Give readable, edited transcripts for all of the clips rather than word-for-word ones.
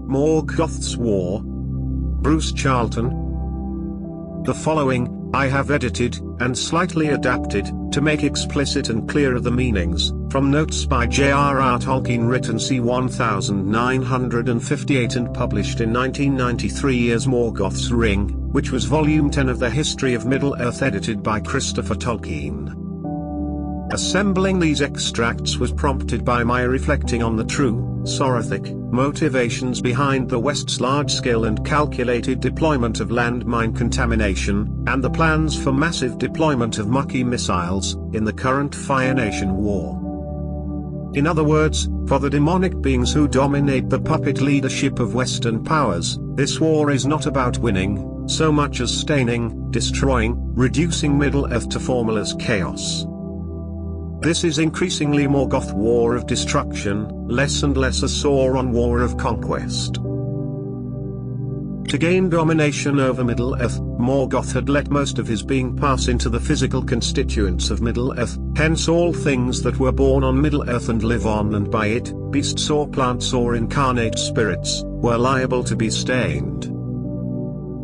Morgoth's War. Bruce Charlton. The following, I have edited, and slightly adapted, to make explicit and clearer the meanings, from notes by J.R.R. Tolkien written c. 1958 and published in 1993 as Morgoth's Ring, which was Volume 10 of the History of Middle-earth edited by Christopher Tolkien. Assembling these extracts was prompted by my reflecting on the true, Sorothic, motivations behind the West's large-scale and calculated deployment of landmine contamination, and the plans for massive deployment of mucky missiles, in the current Fire Nation war. In other words, for the demonic beings who dominate the puppet leadership of Western powers, this war is not about winning, so much as staining, destroying, reducing Middle-earth to formless chaos. This is increasingly Morgoth war of destruction, less and less a Sauron war of conquest. To gain domination over Middle-earth, Morgoth had let most of his being pass into the physical constituents of Middle-earth, hence all things that were born on Middle-earth and live on and by it, beasts or plants or incarnate spirits, were liable to be stained.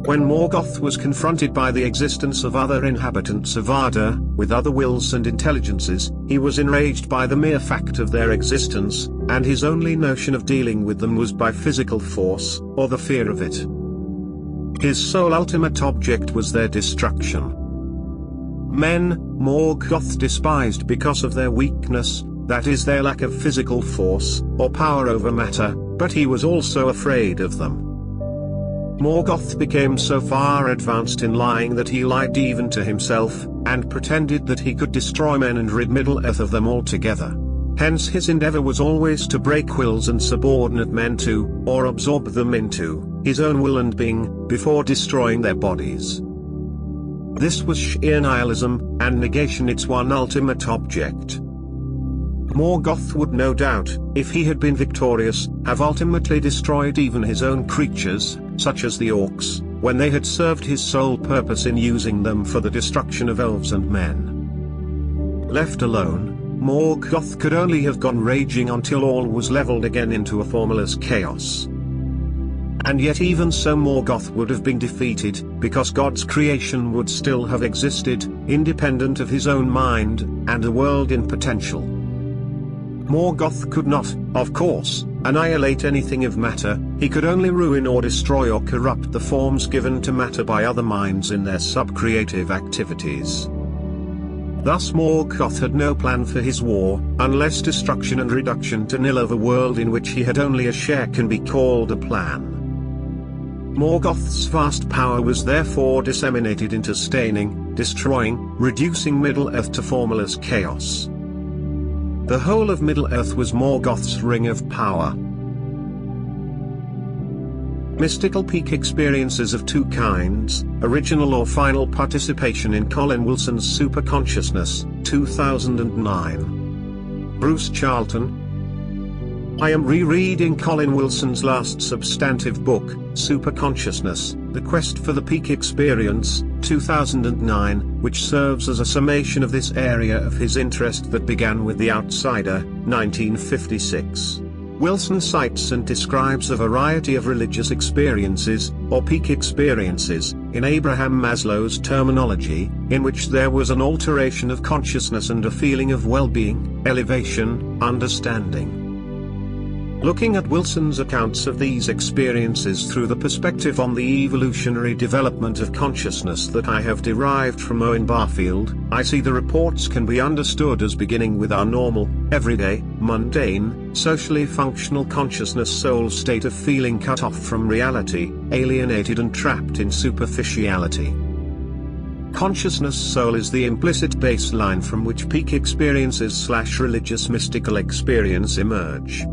When Morgoth was confronted by the existence of other inhabitants of Arda, with other wills and intelligences, he was enraged by the mere fact of their existence, and his only notion of dealing with them was by physical force, or the fear of it. His sole ultimate object was their destruction. Men, Morgoth despised because of their weakness, that is their lack of physical force, or power over matter, but he was also afraid of them. Morgoth became so far advanced in lying that he lied even to himself, and pretended that he could destroy men and rid Middle-earth of them altogether. Hence his endeavor was always to break wills and subordinate men to, or absorb them into, his own will and being, before destroying their bodies. This was sheer nihilism, and negation its one ultimate object. Morgoth would no doubt, if he had been victorious, have ultimately destroyed even his own creatures, such as the orcs, when they had served his sole purpose in using them for the destruction of elves and men. Left alone, Morgoth could only have gone raging until all was leveled again into a formless chaos. And yet even so Morgoth would have been defeated, because God's creation would still have existed, independent of his own mind, and a world in potential. Morgoth could not, of course, annihilate anything of matter, he could only ruin or destroy or corrupt the forms given to matter by other minds in their sub-creative activities. Thus Morgoth had no plan for his war, unless destruction and reduction to nil of a world in which he had only a share can be called a plan. Morgoth's vast power was therefore disseminated into staining, destroying, reducing Middle-earth to formless chaos. The whole of Middle-earth was Morgoth's ring of power. Mystical peak experiences of two kinds, original or final participation in Colin Wilson's Superconsciousness, 2009. Bruce Charlton. I am rereading Colin Wilson's last substantive book, Superconsciousness, The Quest for the Peak Experience, 2009, which serves as a summation of this area of his interest that began with The Outsider, 1956. Wilson cites and describes a variety of religious experiences, or peak experiences, in Abraham Maslow's terminology, in which there was an alteration of consciousness and a feeling of well-being, elevation, understanding. Looking at Wilson's accounts of these experiences through the perspective on the evolutionary development of consciousness that I have derived from Owen Barfield, I see the reports can be understood as beginning with our normal, everyday, mundane, socially functional consciousness soul state of feeling cut off from reality, alienated and trapped in superficiality. Consciousness soul is the implicit baseline from which peak experiences / religious mystical experience emerge.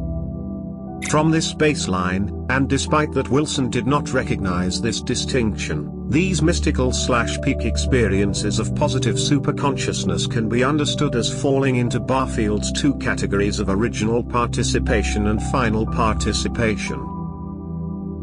From this baseline, and despite that Wilson did not recognize this distinction, these mystical / peak experiences of positive superconsciousness can be understood as falling into Barfield's two categories of original participation and final participation.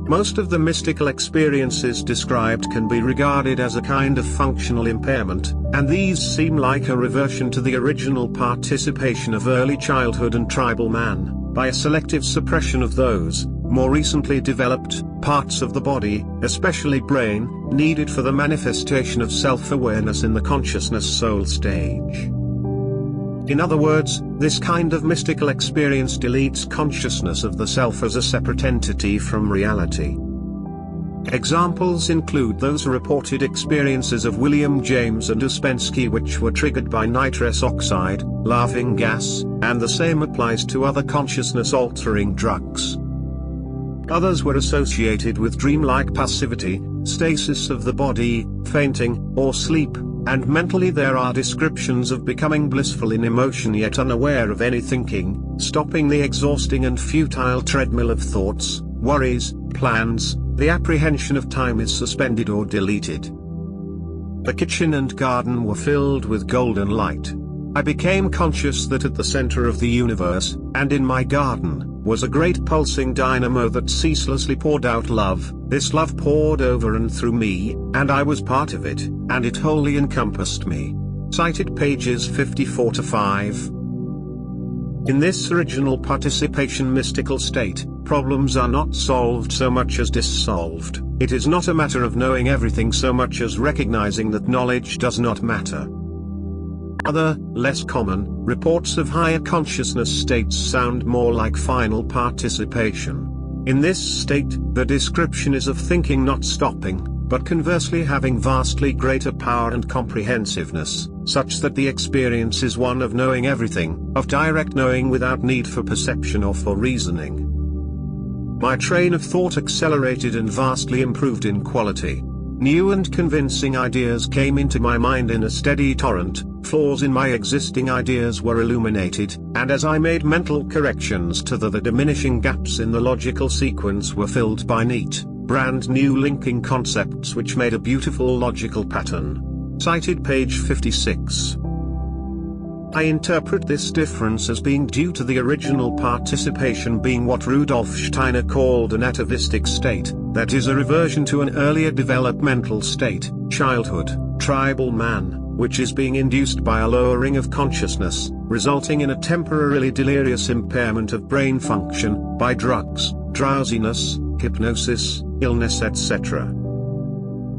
Most of the mystical experiences described can be regarded as a kind of functional impairment, and these seem like a reversion to the original participation of early childhood and tribal man, by a selective suppression of those more recently developed, parts of the body, especially brain, needed for the manifestation of self-awareness in the consciousness soul stage. In other words, this kind of mystical experience deletes consciousness of the self as a separate entity from reality. Examples include those reported experiences of William James and Ouspensky which were triggered by nitrous oxide, laughing gas, and the same applies to other consciousness-altering drugs. Others were associated with dreamlike passivity, stasis of the body, fainting, or sleep, and mentally there are descriptions of becoming blissful in emotion yet unaware of any thinking, stopping the exhausting and futile treadmill of thoughts, worries, plans. The apprehension of time is suspended or deleted. The kitchen and garden were filled with golden light. I became conscious that at the center of the universe, and in my garden, was a great pulsing dynamo that ceaselessly poured out love. This love poured over and through me, and I was part of it, and it wholly encompassed me. Cited pages 54-5. In this original participation mystical state, problems are not solved so much as dissolved. It is not a matter of knowing everything so much as recognizing that knowledge does not matter. Other, less common, reports of higher consciousness states sound more like final participation. In this state, the description is of thinking not stopping, but conversely having vastly greater power and comprehensiveness, such that the experience is one of knowing everything, of direct knowing without need for perception or for reasoning. My train of thought accelerated and vastly improved in quality. New and convincing ideas came into my mind in a steady torrent, flaws in my existing ideas were illuminated, and as I made mental corrections to the diminishing gaps in the logical sequence were filled by neat, brand new linking concepts which made a beautiful logical pattern. Cited page 56. I interpret this difference as being due to the original participation being what Rudolf Steiner called an atavistic state, that is a reversion to an earlier developmental state, childhood, tribal man, which is being induced by a lowering of consciousness, resulting in a temporarily delirious impairment of brain function, by drugs, drowsiness, hypnosis, illness etc.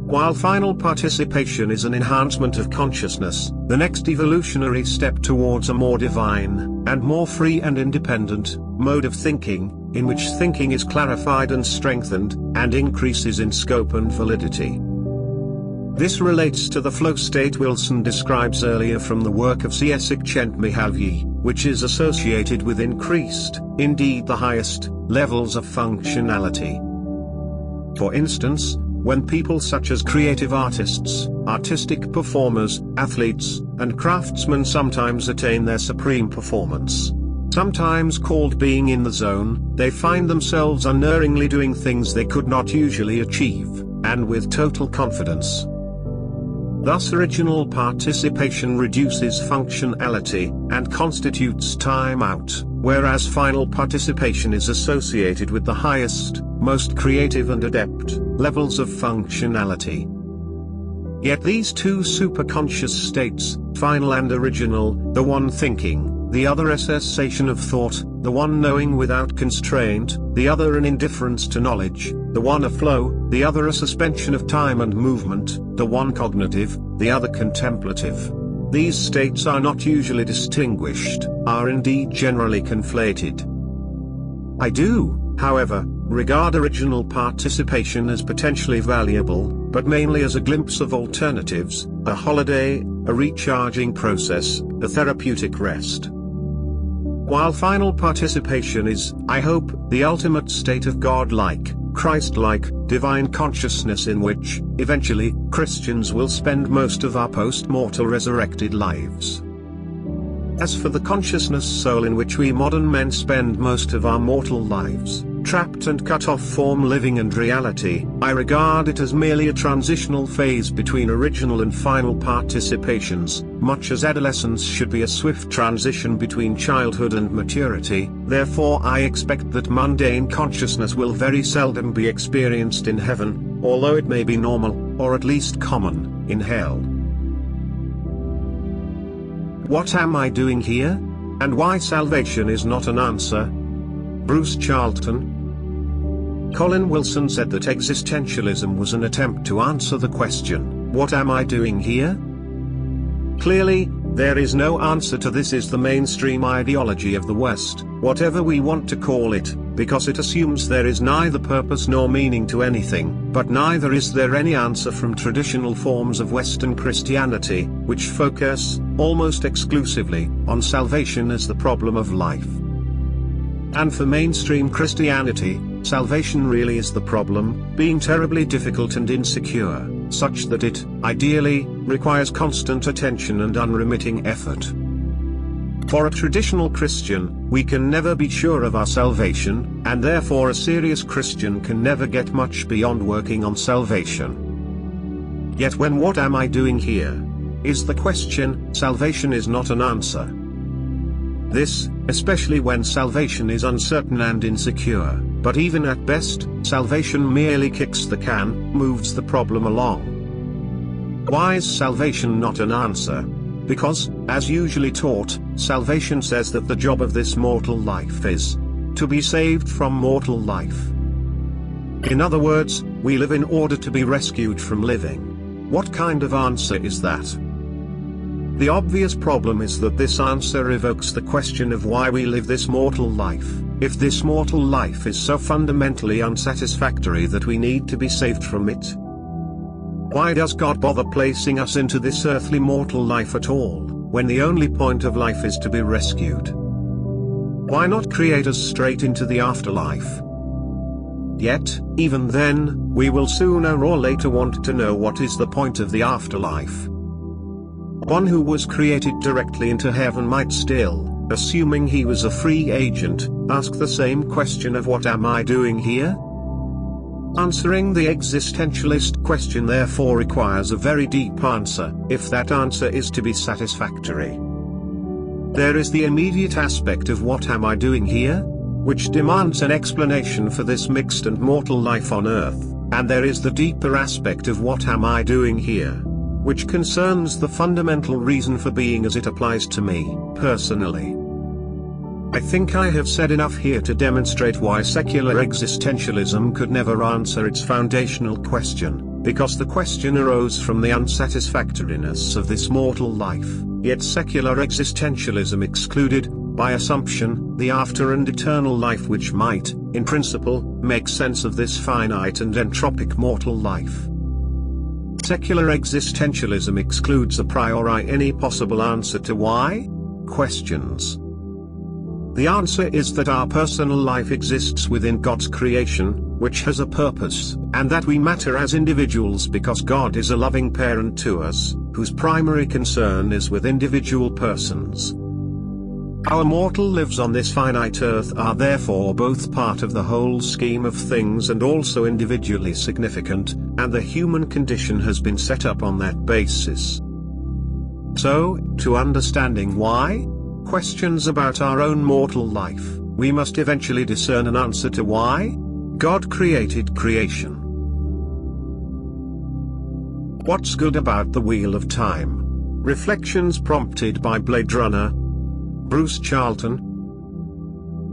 While final participation is an enhancement of consciousness, the next evolutionary step towards a more divine, and more free and independent, mode of thinking, in which thinking is clarified and strengthened, and increases in scope and validity. This relates to the flow state Wilson describes earlier from the work of Csikszentmihalyi, which is associated with increased, indeed the highest, levels of functionality. For instance, when people such as creative artists, artistic performers, athletes, and craftsmen sometimes attain their supreme performance, sometimes called being in the zone, they find themselves unerringly doing things they could not usually achieve, and with total confidence. Thus original participation reduces functionality, and constitutes time out, whereas final participation is associated with the highest, most creative and adept, levels of functionality. Yet these two superconscious states, final and original, the one thinking, the other a cessation of thought, the one knowing without constraint, the other an indifference to knowledge, the one a flow, the other a suspension of time and movement, the one cognitive, the other contemplative. These states are not usually distinguished, are indeed generally conflated. I do, however, regard original participation as potentially valuable, but mainly as a glimpse of alternatives, a holiday, a recharging process, a therapeutic rest. While final participation is, I hope, the ultimate state of God-like, Christ-like, divine consciousness in which, eventually, Christians will spend most of our post-mortal resurrected lives. As for the consciousness soul in which we modern men spend most of our mortal lives, trapped and cut off from living and reality, I regard it as merely a transitional phase between original and final participations, much as adolescence should be a swift transition between childhood and maturity. Therefore I expect that mundane consciousness will very seldom be experienced in heaven, although it may be normal, or at least common, in hell. What am I doing here? And why salvation is not an answer? Bruce Charlton. Colin Wilson said that existentialism was an attempt to answer the question, what am I doing here? Clearly, there is no answer to this. Is the mainstream ideology of the West, whatever we want to call it, because it assumes there is neither purpose nor meaning to anything, but neither is there any answer from traditional forms of Western Christianity, which focus, almost exclusively, on salvation as the problem of life. And for mainstream Christianity, salvation really is the problem, being terribly difficult and insecure, such that it, ideally, requires constant attention and unremitting effort. For a traditional Christian, we can never be sure of our salvation, and therefore a serious Christian can never get much beyond working on salvation. Yet when "what am I doing here?" is the question, salvation is not an answer. This, especially when salvation is uncertain and insecure, but even at best, salvation merely kicks the can, moves the problem along. Why is salvation not an answer? Because, as usually taught, salvation says that the job of this mortal life is to be saved from mortal life. In other words, we live in order to be rescued from living. What kind of answer is that? The obvious problem is that this answer evokes the question of why we live this mortal life, if this mortal life is so fundamentally unsatisfactory that we need to be saved from it. Why does God bother placing us into this earthly mortal life at all, when the only point of life is to be rescued? Why not create us straight into the afterlife? Yet, even then, we will sooner or later want to know what is the point of the afterlife. One who was created directly into heaven might still, assuming he was a free agent, ask the same question of what am I doing here? Answering the existentialist question therefore requires a very deep answer, if that answer is to be satisfactory. There is the immediate aspect of what am I doing here? Which demands an explanation for this mixed and mortal life on earth, and there is the deeper aspect of what am I doing here? Which concerns the fundamental reason for being as it applies to me, personally. I think I have said enough here to demonstrate why secular existentialism could never answer its foundational question, because the question arose from the unsatisfactoriness of this mortal life, yet secular existentialism excluded, by assumption, the after and eternal life which might, in principle, make sense of this finite and entropic mortal life. Secular existentialism excludes a priori any possible answer to why? Questions. The answer is that our personal life exists within God's creation, which has a purpose, and that we matter as individuals because God is a loving parent to us, whose primary concern is with individual persons. Our mortal lives on this finite earth are therefore both part of the whole scheme of things and also individually significant, and the human condition has been set up on that basis. So, to understanding why? Questions about our own mortal life, we must eventually discern an answer to why? God created creation. What's good about the Wheel of Time? Reflections prompted by Blade Runner. Bruce Charlton.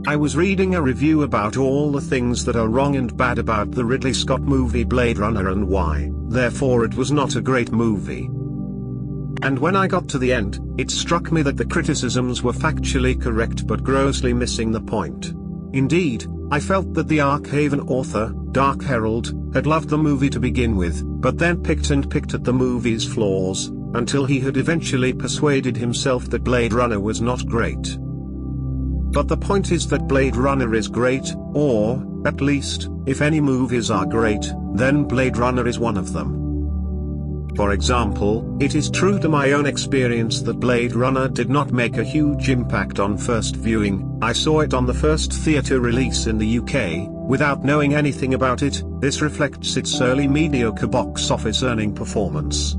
I was reading a review about all the things that are wrong and bad about the Ridley Scott movie Blade Runner and why, therefore it was not a great movie. And when I got to the end, it struck me that the criticisms were factually correct but grossly missing the point. Indeed, I felt that the Archaven author, Dark Herald, had loved the movie to begin with, but then picked at the movie's flaws, until he had eventually persuaded himself that Blade Runner was not great. But the point is that Blade Runner is great, or, at least, if any movies are great, then Blade Runner is one of them. For example, it is true to my own experience that Blade Runner did not make a huge impact on first viewing. I saw it on the first theatre release in the UK, without knowing anything about it. This reflects its early mediocre box office earning performance.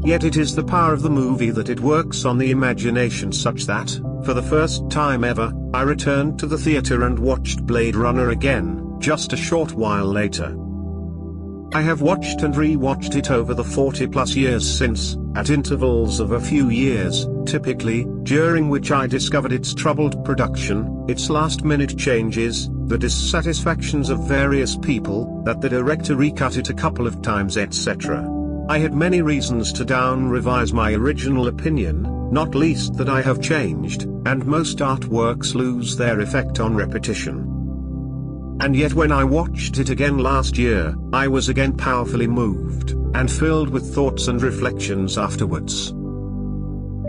Yet it is the power of the movie that it works on the imagination such that, for the first time ever, I returned to the theatre and watched Blade Runner again, just a short while later. I have watched and re-watched it over the 40+ years since, at intervals of a few years, typically, during which I discovered its troubled production, its last-minute changes, the dissatisfactions of various people, that the director recut it a couple of times, etc. I had many reasons to revise my original opinion, not least that I have changed, and most artworks lose their effect on repetition. And yet when I watched it again last year, I was again powerfully moved, and filled with thoughts and reflections afterwards.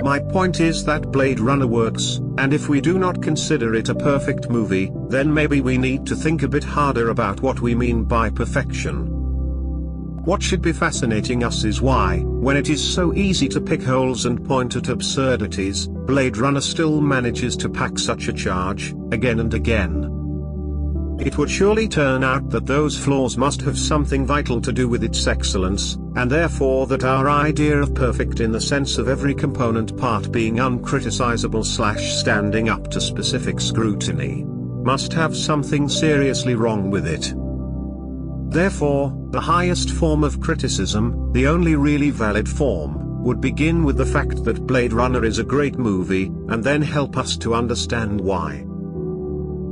My point is that Blade Runner works, and if we do not consider it a perfect movie, then maybe we need to think a bit harder about what we mean by perfection. What should be fascinating us is why, when it is so easy to pick holes and point at absurdities, Blade Runner still manages to pack such a charge, again and again. It would surely turn out that those flaws must have something vital to do with its excellence, and therefore that our idea of perfect in the sense of every component part being uncriticizable / standing up to specific scrutiny, must have something seriously wrong with it. Therefore, the highest form of criticism, the only really valid form, would begin with the fact that Blade Runner is a great movie, and then help us to understand why.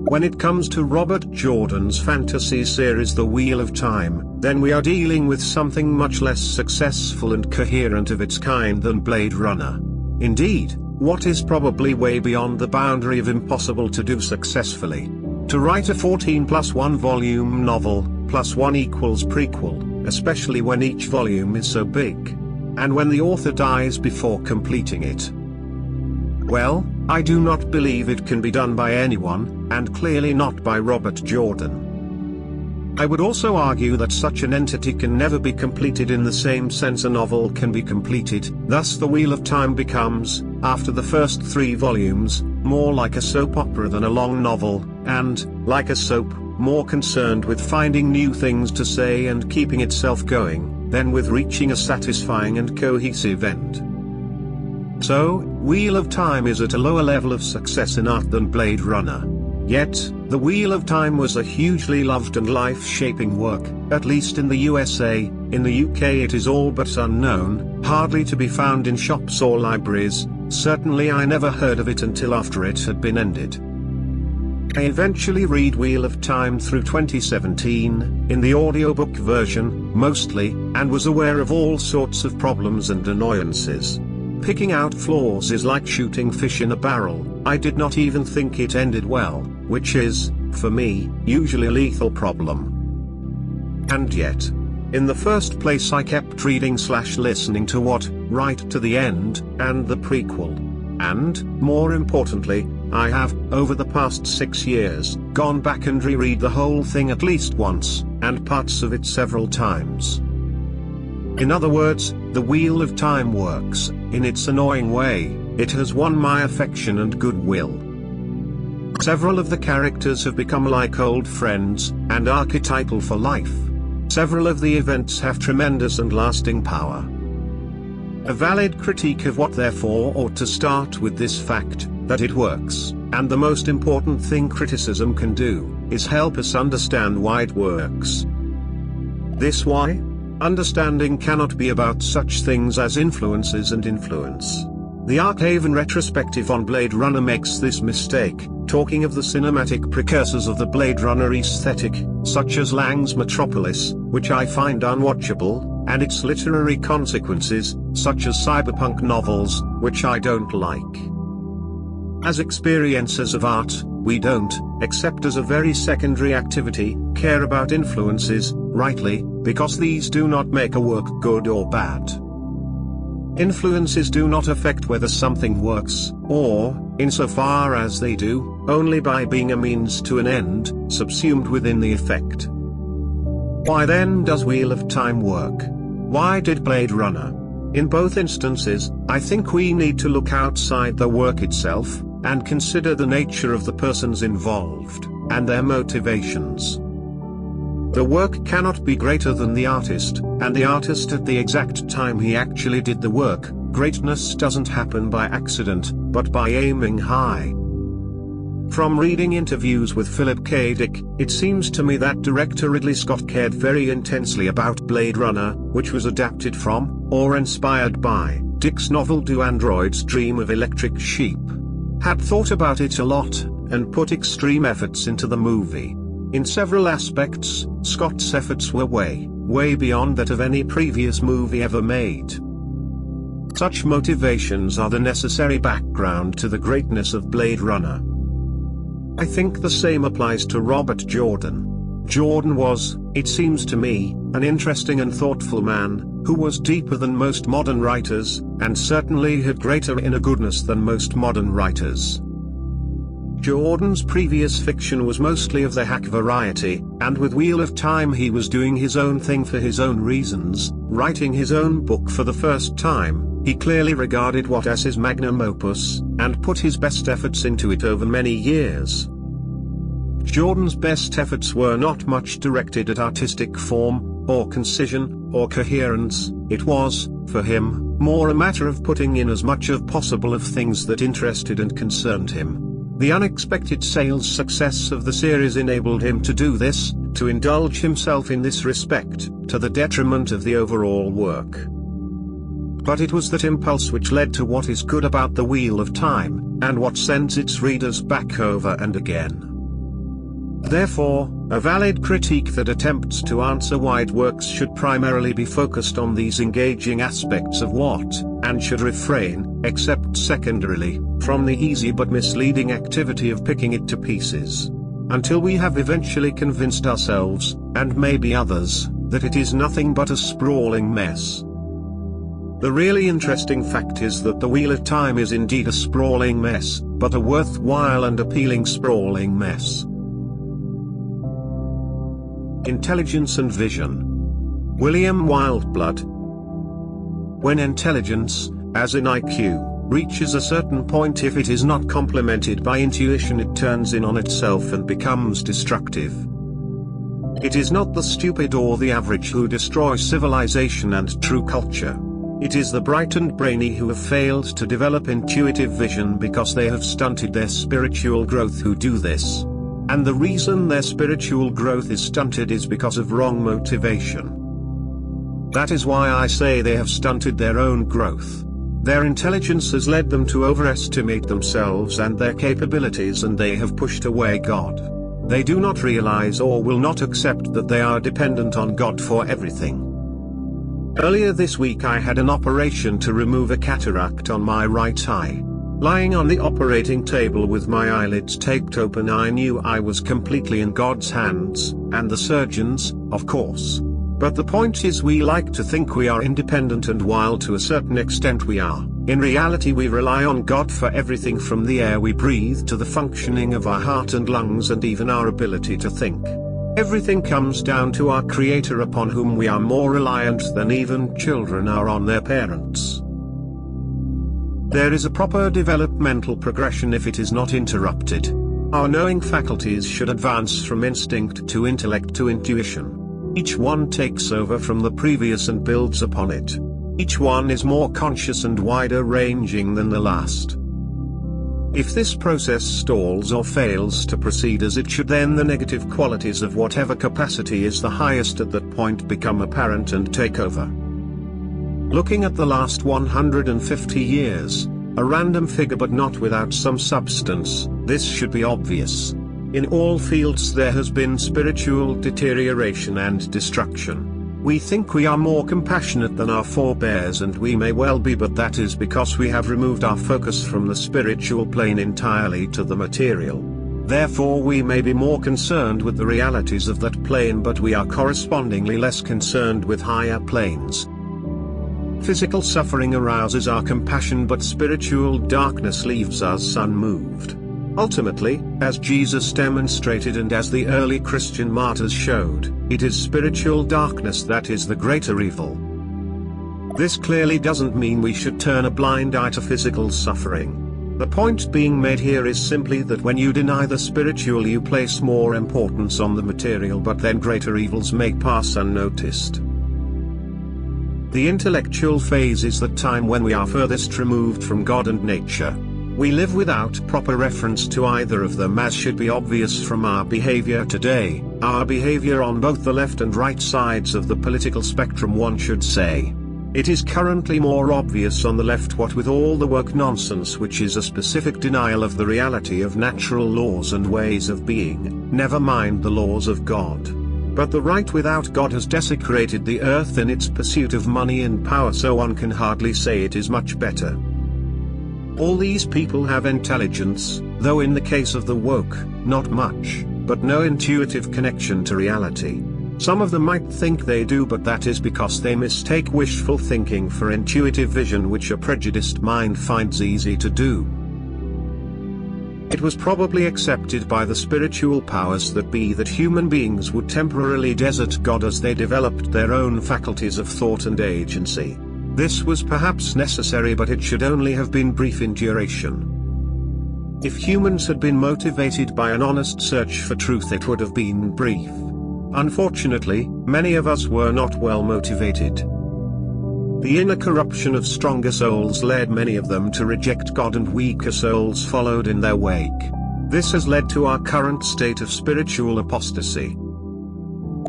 When it comes to Robert Jordan's fantasy series The Wheel of Time, then we are dealing with something much less successful and coherent of its kind than Blade Runner. Indeed, what is probably way beyond the boundary of impossible to do successfully. To write a 14+1 volume novel, plus 1 equals prequel, especially when each volume is so big. And when the author dies before completing it. Well, I do not believe it can be done by anyone, and clearly not by Robert Jordan. I would also argue that such an entity can never be completed in the same sense a novel can be completed, thus The Wheel of Time becomes, after the first 3 volumes, more like a soap opera than a long novel, and, like a soap, more concerned with finding new things to say and keeping itself going, than with reaching a satisfying and cohesive end. So, Wheel of Time is at a lower level of success in art than Blade Runner. Yet, The Wheel of Time was a hugely loved and life-shaping work, at least in the USA. In the UK it is all but unknown, hardly to be found in shops or libraries. Certainly I never heard of it until after it had been ended. I eventually read Wheel of Time through 2017, in the audiobook version, mostly, and was aware of all sorts of problems and annoyances. Picking out flaws is like shooting fish in a barrel. I did not even think it ended well, which is, for me, usually a lethal problem. And yet, in the first place I kept reading / listening to what, right to the end, and the prequel. And, more importantly, I have, over the past 6 years, gone back and reread the whole thing at least once, and parts of it several times. In other words, The Wheel of Time works. In its annoying way, it has won my affection and goodwill. Several of the characters have become like old friends, and archetypal for life. Several of the events have tremendous and lasting power. A valid critique of what therefore ought to start with this fact, that it works, and the most important thing criticism can do, is help us understand why it works. This why? Understanding cannot be about such things as influences and influence. The Archaven retrospective on Blade Runner makes this mistake, talking of the cinematic precursors of the Blade Runner aesthetic, such as Lang's Metropolis, which I find unwatchable, and its literary consequences, such as cyberpunk novels, which I don't like. As experiencers of art, we don't, except as a very secondary activity, care about influences, rightly, because these do not make a work good or bad. Influences do not affect whether something works, or, insofar as they do, only by being a means to an end, subsumed within the effect. Why then does Wheel of Time work? Why did Blade Runner? In both instances, I think we need to look outside the work itself, and consider the nature of the persons involved, and their motivations. The work cannot be greater than the artist, and the artist at the exact time he actually did the work. Greatness doesn't happen by accident, but by aiming high. From reading interviews with Philip K. Dick, it seems to me that director Ridley Scott cared very intensely about Blade Runner, which was adapted from, or inspired by, Dick's novel Do Androids Dream of Electric Sheep? had thought about it a lot, and put extreme efforts into the movie. In several aspects, Scott's efforts were way beyond that of any previous movie ever made. Such motivations are the necessary background to the greatness of Blade Runner. I think the same applies to Robert Jordan. Jordan was, it seems to me, an interesting and thoughtful man, who was deeper than most modern writers, and certainly had greater inner goodness than most modern writers. Jordan's previous fiction was mostly of the hack variety, and with Wheel of Time he was doing his own thing for his own reasons, writing his own book for the first time. He clearly regarded what as his magnum opus, and put his best efforts into it over many years. Jordan's best efforts were not much directed at artistic form, or concision, or coherence. It was, for him, more a matter of putting in as much as possible of things that interested and concerned him. The unexpected sales success of the series enabled him to do this, to indulge himself in this respect, to the detriment of the overall work. But it was that impulse which led to what is good about the Wheel of Time, and what sends its readers back over and again. Therefore, a valid critique that attempts to answer why it works should primarily be focused on these engaging aspects of what, and should refrain, except secondarily, from the easy but misleading activity of picking it to pieces. Until we have eventually convinced ourselves, and maybe others, that it is nothing but a sprawling mess. The really interesting fact is that the Wheel of Time is indeed a sprawling mess, but a worthwhile and appealing sprawling mess. Intelligence and Vision. William Wildblood. When intelligence, as in IQ, reaches a certain point, if it is not complemented by intuition, it turns in on itself and becomes destructive. It is not the stupid or the average who destroy civilization and true culture. It is the bright and brainy who have failed to develop intuitive vision because they have stunted their spiritual growth who do this. And the reason their spiritual growth is stunted is because of wrong motivation. That is why I say they have stunted their own growth. Their intelligence has led them to overestimate themselves and their capabilities, and they have pushed away God. They do not realize or will not accept that they are dependent on God for everything. Earlier this week I had an operation to remove a cataract on my right eye. Lying on the operating table with my eyelids taped open, I knew I was completely in God's hands, and the surgeons, of course. But the point is, we like to think we are independent, and while to a certain extent we are, in reality we rely on God for everything from the air we breathe to the functioning of our heart and lungs and even our ability to think. Everything comes down to our Creator, upon whom we are more reliant than even children are on their parents. There is a proper developmental progression if it is not interrupted. Our knowing faculties should advance from instinct to intellect to intuition. Each one takes over from the previous and builds upon it. Each one is more conscious and wider ranging than the last. If this process stalls or fails to proceed as it should, then the negative qualities of whatever capacity is the highest at that point become apparent and take over. Looking at the last 150 years, a random figure but not without some substance, this should be obvious. In all fields there has been spiritual deterioration and destruction. We think we are more compassionate than our forebears, and we may well be, but that is because we have removed our focus from the spiritual plane entirely to the material. Therefore we may be more concerned with the realities of that plane, but we are correspondingly less concerned with higher planes. Physical suffering arouses our compassion, but spiritual darkness leaves us unmoved. Ultimately, as Jesus demonstrated and as the early Christian martyrs showed, it is spiritual darkness that is the greater evil. This clearly doesn't mean we should turn a blind eye to physical suffering. The point being made here is simply that when you deny the spiritual, you place more importance on the material, but then greater evils may pass unnoticed. The intellectual phase is the time when we are furthest removed from God and nature. We live without proper reference to either of them, as should be obvious from our behavior today, our behavior on both the left and right sides of the political spectrum, one should say. It is currently more obvious on the left, what with all the woke nonsense, which is a specific denial of the reality of natural laws and ways of being, never mind the laws of God. But the right without God has desecrated the earth in its pursuit of money and power, so one can hardly say it is much better. All these people have intelligence, though in the case of the woke, not much, but no intuitive connection to reality. Some of them might think they do, but that is because they mistake wishful thinking for intuitive vision, which a prejudiced mind finds easy to do. It was probably accepted by the spiritual powers that be that human beings would temporarily desert God as they developed their own faculties of thought and agency. This was perhaps necessary, but it should only have been brief in duration. If humans had been motivated by an honest search for truth, it would have been brief. Unfortunately, many of us were not well motivated. The inner corruption of stronger souls led many of them to reject God, and weaker souls followed in their wake. This has led to our current state of spiritual apostasy.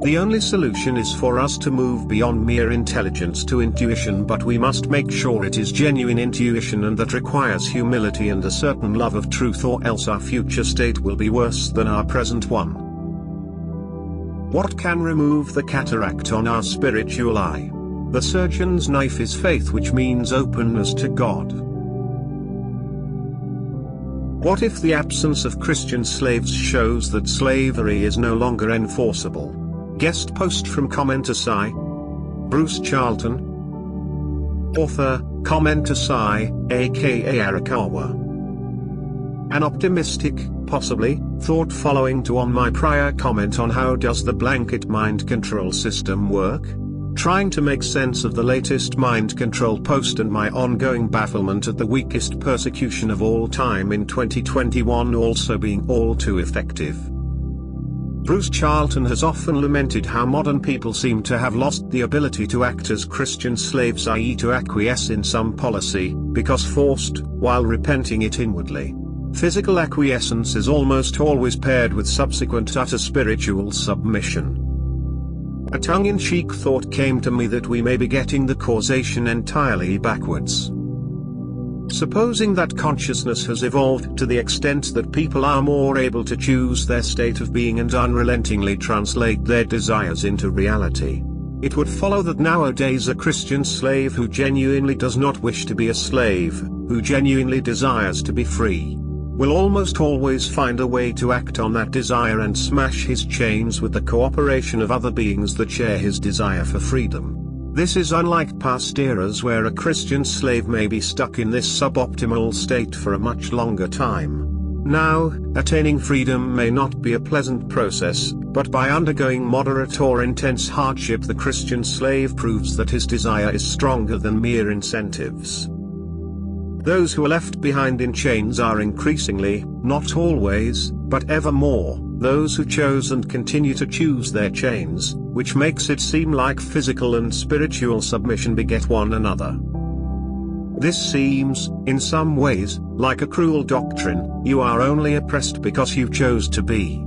The only solution is for us to move beyond mere intelligence to intuition, but we must make sure it is genuine intuition and that requires humility and a certain love of truth, or else our future state will be worse than our present one. What can remove the cataract on our spiritual eye? The surgeon's knife is faith, which means openness to God. What if the absence of Christian slaves shows that slavery is no longer enforceable? Guest post from commenter Serhei, Bruce Charlton. Author, commenter Serhei, aka Arakawa. An optimistic, possibly, thought following to on my prior comment on how does the blanket mind control system work? Trying to make sense of the latest mind control post and my ongoing bafflement at the weakest persecution of all time in 2021 also being all too effective. Bruce Charlton has often lamented how modern people seem to have lost the ability to act as Christian slaves, i.e. to acquiesce in some policy, because forced, while repenting it inwardly. Physical acquiescence is almost always paired with subsequent utter spiritual submission. A tongue-in-cheek thought came to me that we may be getting the causation entirely backwards. Supposing that consciousness has evolved to the extent that people are more able to choose their state of being and unrelentingly translate their desires into reality, it would follow that nowadays a Christian slave who genuinely does not wish to be a slave, who genuinely desires to be free, will almost always find a way to act on that desire and smash his chains with the cooperation of other beings that share his desire for freedom. This is unlike past eras where a Christian slave may be stuck in this suboptimal state for a much longer time. Now, attaining freedom may not be a pleasant process, but by undergoing moderate or intense hardship the Christian slave proves that his desire is stronger than mere incentives. Those who are left behind in chains are increasingly, not always, but ever more, those who chose and continue to choose their chains, which makes it seem like physical and spiritual submission beget one another. This seems, in some ways, like a cruel doctrine. You are only oppressed because you chose to be.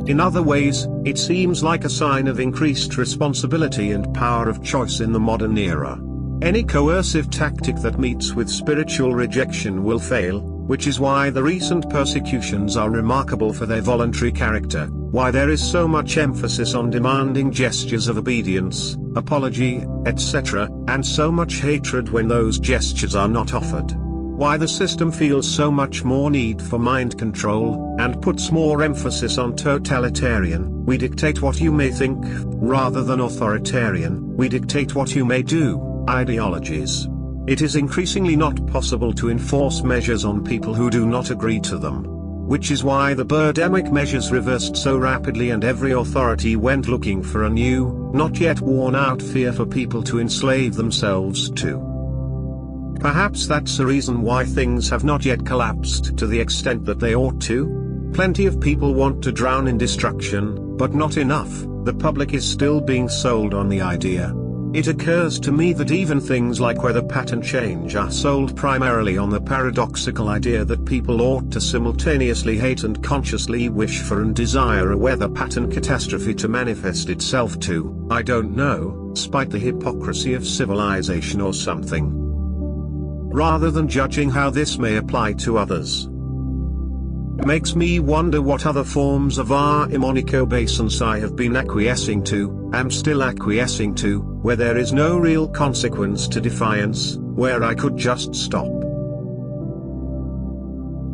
In other ways, it seems like a sign of increased responsibility and power of choice in the modern era. Any coercive tactic that meets with spiritual rejection will fail, which is why the recent persecutions are remarkable for their voluntary character, why there is so much emphasis on demanding gestures of obedience, apology, etc., and so much hatred when those gestures are not offered. Why the system feels so much more need for mind control, and puts more emphasis on totalitarian, we dictate what you may think, rather than authoritarian, we dictate what you may do, ideologies. It is increasingly not possible to enforce measures on people who do not agree to them. Which is why the Birdemic measures reversed so rapidly and every authority went looking for a new, not yet worn out fear for people to enslave themselves to. Perhaps that's a reason why things have not yet collapsed to the extent that they ought to. Plenty of people want to drown in destruction, but not enough. The public is still being sold on the idea. it occurs to me that even things like weather pattern change are sold primarily on the paradoxical idea that people ought to simultaneously hate and consciously wish for and desire a weather pattern catastrophe to manifest itself to, I don't know, spite the hypocrisy of civilization or something. Rather than judging how this may apply to others. Makes me wonder what other forms of obeisance I have been acquiescing to, am still acquiescing to, where there is no real consequence to defiance, where I could just stop.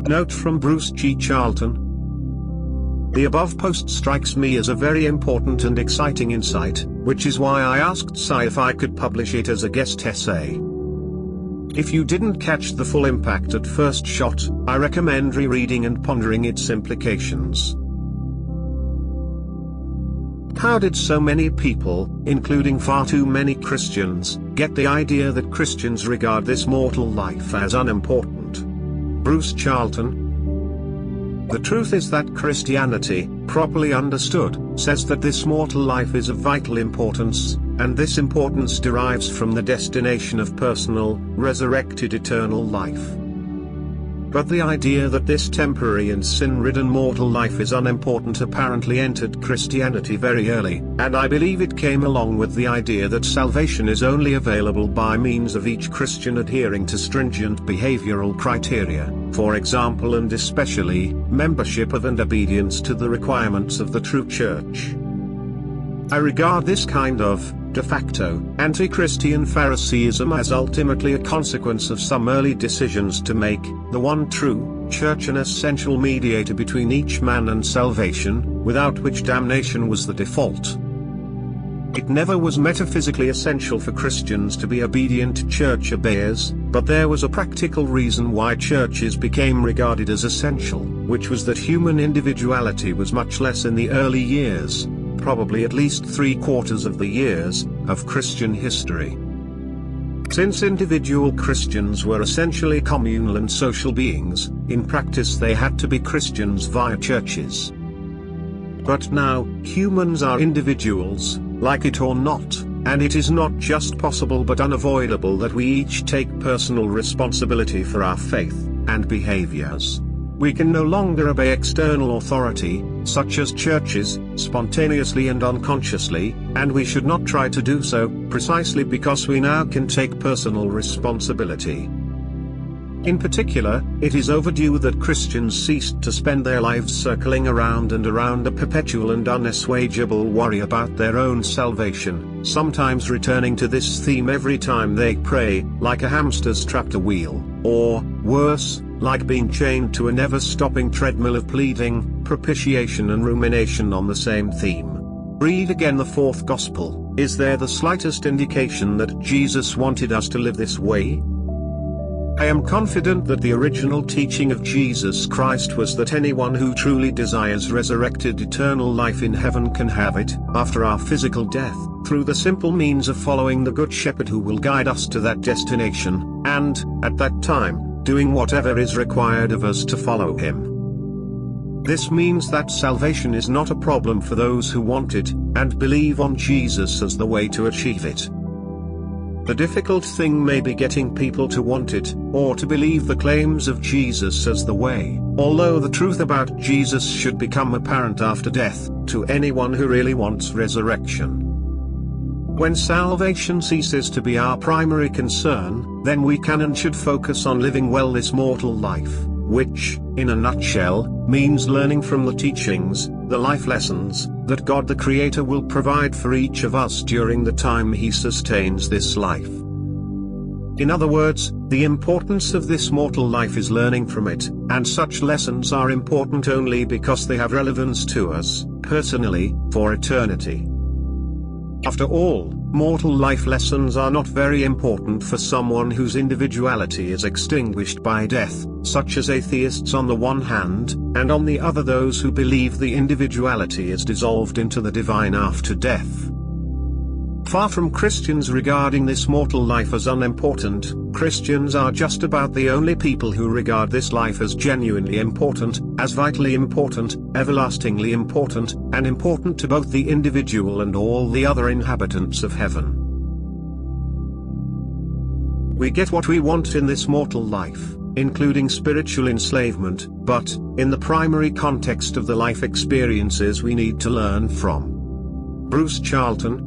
Note from Bruce G. Charlton. The above post strikes me as a very important and exciting insight, which is why I asked Sai if I could publish it as a guest essay. If you didn't catch the full impact at first shot, I recommend rereading and pondering its implications. How did so many people, including far too many Christians, get the idea that Christians regard this mortal life as unimportant? Bruce Charlton. The truth is that Christianity, properly understood, says that this mortal life is of vital importance, and this importance derives from the destination of personal, resurrected eternal life. But the idea that this temporary and sin-ridden mortal life is unimportant apparently entered Christianity very early, and I believe it came along with the idea that salvation is only available by means of each Christian adhering to stringent behavioral criteria, for example and especially, membership of and obedience to the requirements of the true church. I regard this kind of, de facto, anti-Christian Phariseeism as ultimately a consequence of some early decisions to make the one true church an essential mediator between each man and salvation, without which damnation was the default. It never was metaphysically essential for Christians to be obedient church obeyers, but there was a practical reason why churches became regarded as essential, which was that human individuality was much less in the early years, probably at least 3/4 of the years, of Christian history. Since individual Christians were essentially communal and social beings, in practice they had to be Christians via churches. But now, humans are individuals, like it or not, and it is not just possible but unavoidable that we each take personal responsibility for our faith and behaviors. We can no longer obey external authority, such as churches, spontaneously and unconsciously, and we should not try to do so, precisely because we now can take personal responsibility. In particular, it is overdue that Christians ceased to spend their lives circling around and around a perpetual and unassuageable worry about their own salvation, sometimes returning to this theme every time they pray, like a hamster's trapped a wheel, or, worse, like being chained to a never-stopping treadmill of pleading, propitiation and rumination on the same theme. Read again the fourth gospel. Is there the slightest indication that Jesus wanted us to live this way? I am confident that the original teaching of Jesus Christ was that anyone who truly desires resurrected eternal life in heaven can have it, after our physical death, through the simple means of following the Good Shepherd who will guide us to that destination, and, at that time, doing whatever is required of us to follow him. This means that salvation is not a problem for those who want it, and believe on Jesus as the way to achieve it. The difficult thing may be getting people to want it, or to believe the claims of Jesus as the way, although the truth about Jesus should become apparent after death, to anyone who really wants resurrection. When salvation ceases to be our primary concern, then we can and should focus on living well this mortal life, which, in a nutshell, means learning from the teachings, the life lessons, that God the Creator will provide for each of us during the time He sustains this life. In other words, the importance of this mortal life is learning from it, and such lessons are important only because they have relevance to us, personally, for eternity. After all, mortal life lessons are not very important for someone whose individuality is extinguished by death, such as atheists on the one hand, and on the other those who believe the individuality is dissolved into the divine after death. Far from Christians regarding this mortal life as unimportant, Christians are just about the only people who regard this life as genuinely important, as vitally important, everlastingly important, and important to both the individual and all the other inhabitants of heaven. We get what we want in this mortal life, including spiritual enslavement, but, in the primary context of the life experiences we need to learn from. Bruce Charlton.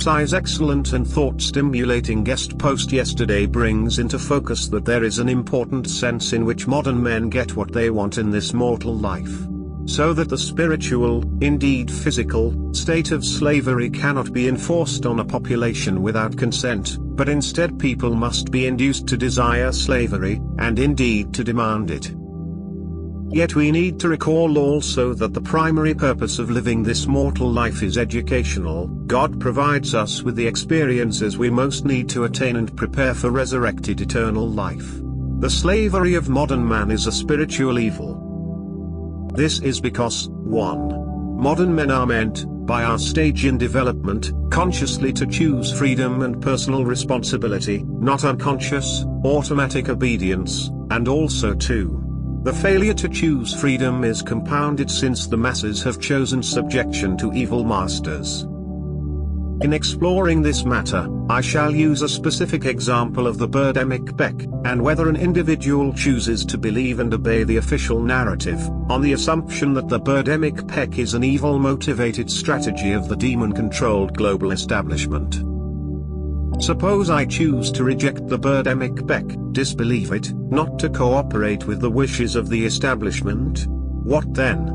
Sai's excellent and thought-stimulating guest post yesterday brings into focus that there is an important sense in which modern men get what they want in this mortal life. So that the spiritual, indeed physical, state of slavery cannot be enforced on a population without consent, but instead people must be induced to desire slavery, and indeed to demand it. Yet we need to recall also that the primary purpose of living this mortal life is educational. God provides us with the experiences we most need to attain and prepare for resurrected eternal life. The slavery of modern man is a spiritual evil. This is because, 1. Modern men are meant, by our stage in development, consciously to choose freedom and personal responsibility, not unconscious, automatic obedience, and also 2. The failure to choose freedom is compounded since the masses have chosen subjection to evil masters. In exploring this matter, I shall use a specific example of the Birdemic Beck, and whether an individual chooses to believe and obey the official narrative, on the assumption that the Birdemic Beck is an evil-motivated strategy of the demon-controlled global establishment. Suppose I choose to reject the Birdemic Beck, disbelieve it, not to cooperate with the wishes of the establishment. What then?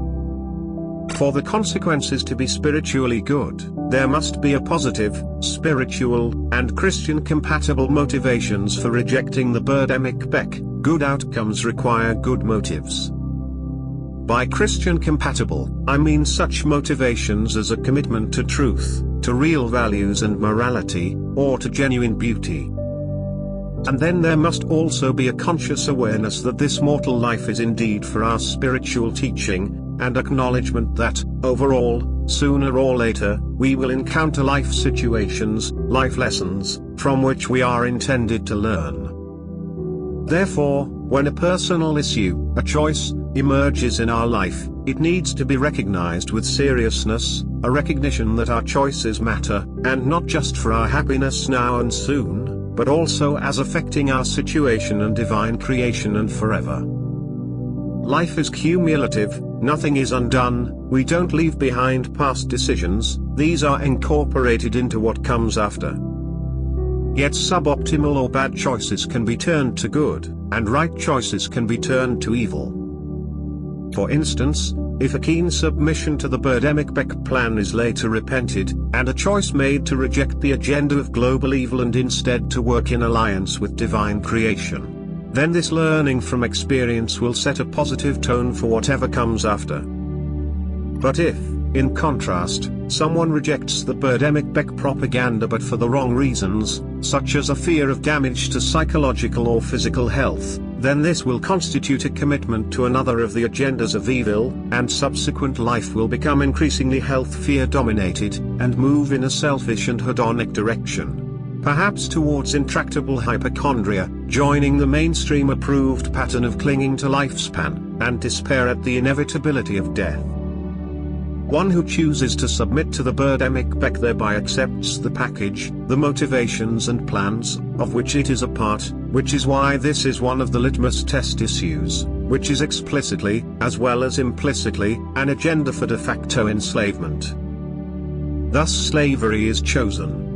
For the consequences to be spiritually good, there must be a positive, spiritual, and Christian-compatible motivations for rejecting the Birdemic Beck. Good outcomes require good motives. By Christian-compatible, I mean such motivations as a commitment to truth, to real values and morality, or to genuine beauty. And then there must also be a conscious awareness that this mortal life is indeed for our spiritual teaching, and acknowledgement that, overall, sooner or later, we will encounter life situations, life lessons, from which we are intended to learn. Therefore, when a personal issue, a choice, emerges in our life, it needs to be recognized with seriousness, a recognition that our choices matter, and not just for our happiness now and soon, but also as affecting our situation and divine creation and forever. Life is cumulative, nothing is undone, we don't leave behind past decisions, these are incorporated into what comes after. Yet suboptimal or bad choices can be turned to good, and right choices can be turned to evil. For instance, if a keen submission to the Birdemic Beck plan is later repented, and a choice made to reject the agenda of global evil and instead to work in alliance with divine creation, then this learning from experience will set a positive tone for whatever comes after. But if, in contrast, someone rejects the Birdemic Beck propaganda but for the wrong reasons, such as a fear of damage to psychological or physical health, then this will constitute a commitment to another of the agendas of evil, and subsequent life will become increasingly health-fear dominated, and move in a selfish and hedonic direction. Perhaps towards intractable hypochondria, joining the mainstream approved pattern of clinging to lifespan, and despair at the inevitability of death. One who chooses to submit to the Birdemic Beck thereby accepts the package, the motivations and plans, of which it is a part, which is why this is one of the litmus test issues, which is explicitly, as well as implicitly, an agenda for de facto enslavement. Thus slavery is chosen.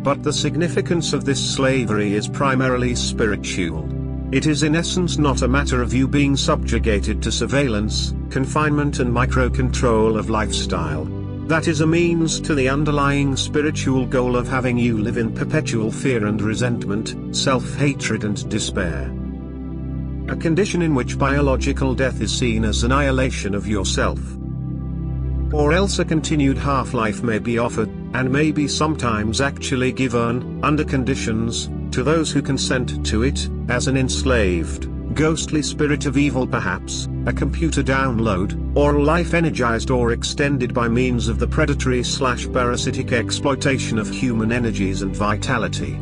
But the significance of this slavery is primarily spiritual. It is in essence not a matter of you being subjugated to surveillance, confinement and micro-control of lifestyle. That is a means to the underlying spiritual goal of having you live in perpetual fear and resentment, self-hatred and despair. A condition in which biological death is seen as annihilation of yourself. Or else a continued half-life may be offered, and may be sometimes actually given, under conditions, to those who consent to it, as an enslaved, ghostly spirit of evil perhaps, a computer download, or a life energized or extended by means of the predatory/parasitic exploitation of human energies and vitality.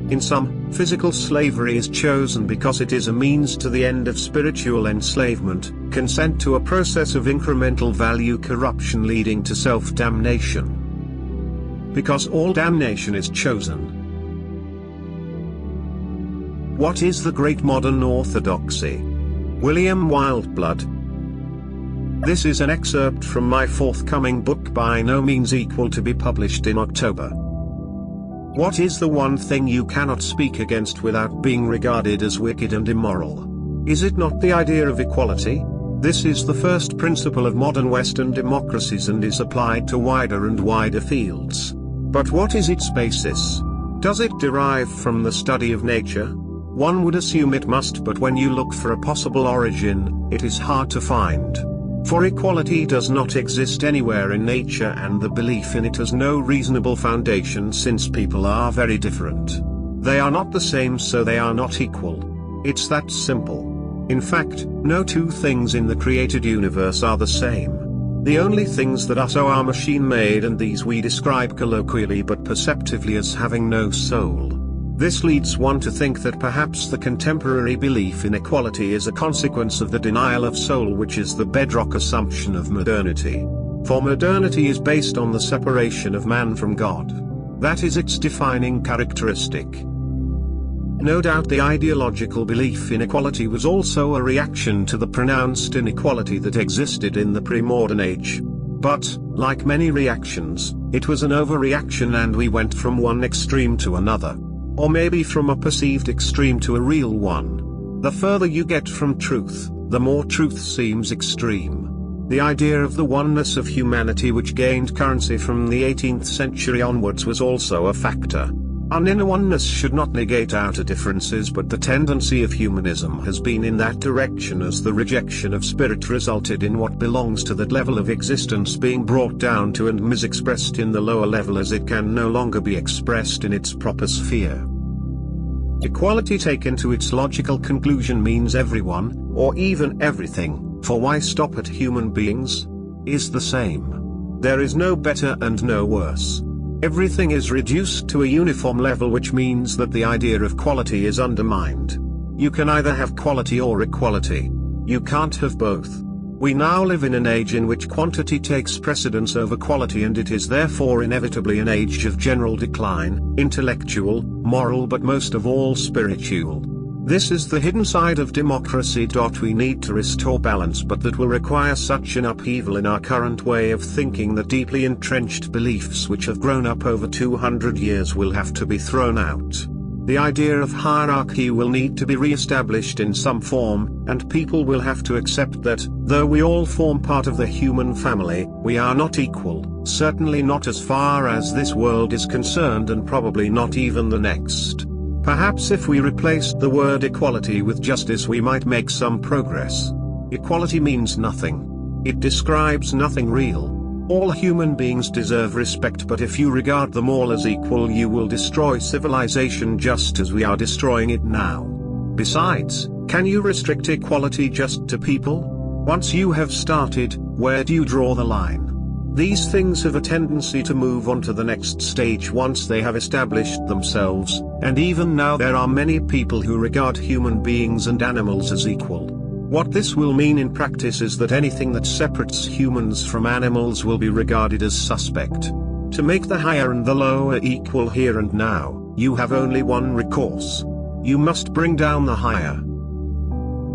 In sum, physical slavery is chosen because it is a means to the end of spiritual enslavement, consent to a process of incremental value corruption leading to self-damnation. Because all damnation is chosen. What is the great modern orthodoxy? William Wildblood. This is an excerpt from my forthcoming book, By No Means Equal, to be published in October. What is the one thing you cannot speak against without being regarded as wicked and immoral? Is it not the idea of equality? This is the first principle of modern Western democracies and is applied to wider and wider fields. But what is its basis? Does it derive from the study of nature? One would assume it must, but when you look for a possible origin, it is hard to find. For equality does not exist anywhere in nature, and the belief in it has no reasonable foundation, since people are very different. They are not the same, so they are not equal. It's that simple. In fact, no two things in the created universe are the same. The only things that are so are machine-made, and these we describe colloquially but perceptively as having no soul. This leads one to think that perhaps the contemporary belief in equality is a consequence of the denial of soul, which is the bedrock assumption of modernity. For modernity is based on the separation of man from God. That is its defining characteristic. No doubt the ideological belief in equality was also a reaction to the pronounced inequality that existed in the pre-modern age. But, like many reactions, it was an overreaction, and we went from one extreme to another. Or maybe from a perceived extreme to a real one. The further you get from truth, the more truth seems extreme. The idea of the oneness of humanity, which gained currency from the 18th century onwards, was also a factor. An inner oneness should not negate outer differences, but the tendency of humanism has been in that direction, as the rejection of spirit resulted in what belongs to that level of existence being brought down to and misexpressed in the lower level, as it can no longer be expressed in its proper sphere. Equality taken to its logical conclusion means everyone, or even everything, for why stop at human beings, is the same. There is no better and no worse. Everything is reduced to a uniform level, which means that the idea of quality is undermined. You can either have quality or equality. You can't have both. We now live in an age in which quantity takes precedence over quality, and it is therefore inevitably an age of general decline, intellectual, moral, but most of all spiritual. This is the hidden side of democracy. We need to restore balance, but that will require such an upheaval in our current way of thinking that deeply entrenched beliefs which have grown up over 200 years will have to be thrown out. The idea of hierarchy will need to be re-established in some form, and people will have to accept that, though we all form part of the human family, we are not equal, certainly not as far as this world is concerned, and probably not even the next. Perhaps if we replaced the word equality with justice, we might make some progress. Equality means nothing. It describes nothing real. All human beings deserve respect, but if you regard them all as equal, you will destroy civilization just as we are destroying it now. Besides, can you restrict equality just to people? Once you have started, where do you draw the line? These things have a tendency to move on to the next stage once they have established themselves, and even now there are many people who regard human beings and animals as equal. What this will mean in practice is that anything that separates humans from animals will be regarded as suspect. To make the higher and the lower equal here and now, you have only one recourse. You must bring down the higher.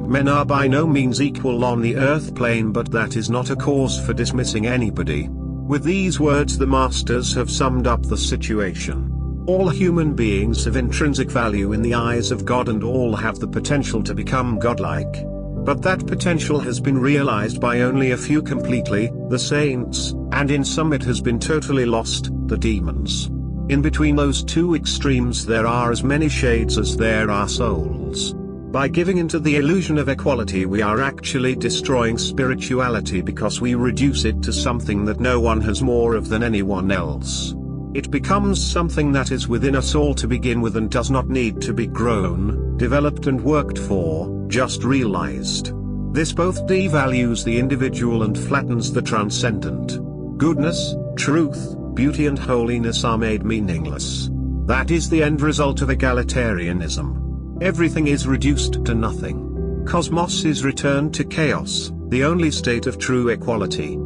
Men are by no means equal on the earth plane, but that is not a cause for dismissing anybody. With these words the masters have summed up the situation. All human beings have intrinsic value in the eyes of God, and all have the potential to become godlike. But that potential has been realized by only a few completely, the saints, and in some it has been totally lost, the demons. In between those two extremes there are as many shades as there are souls. By giving into the illusion of equality, we are actually destroying spirituality, because we reduce it to something that no one has more of than anyone else. It becomes something that is within us all to begin with, and does not need to be grown, developed and worked for, just realized. This both devalues the individual and flattens the transcendent. Goodness, truth, beauty and holiness are made meaningless. That is the end result of egalitarianism. Everything is reduced to nothing. Cosmos is returned to chaos, the only state of true equality.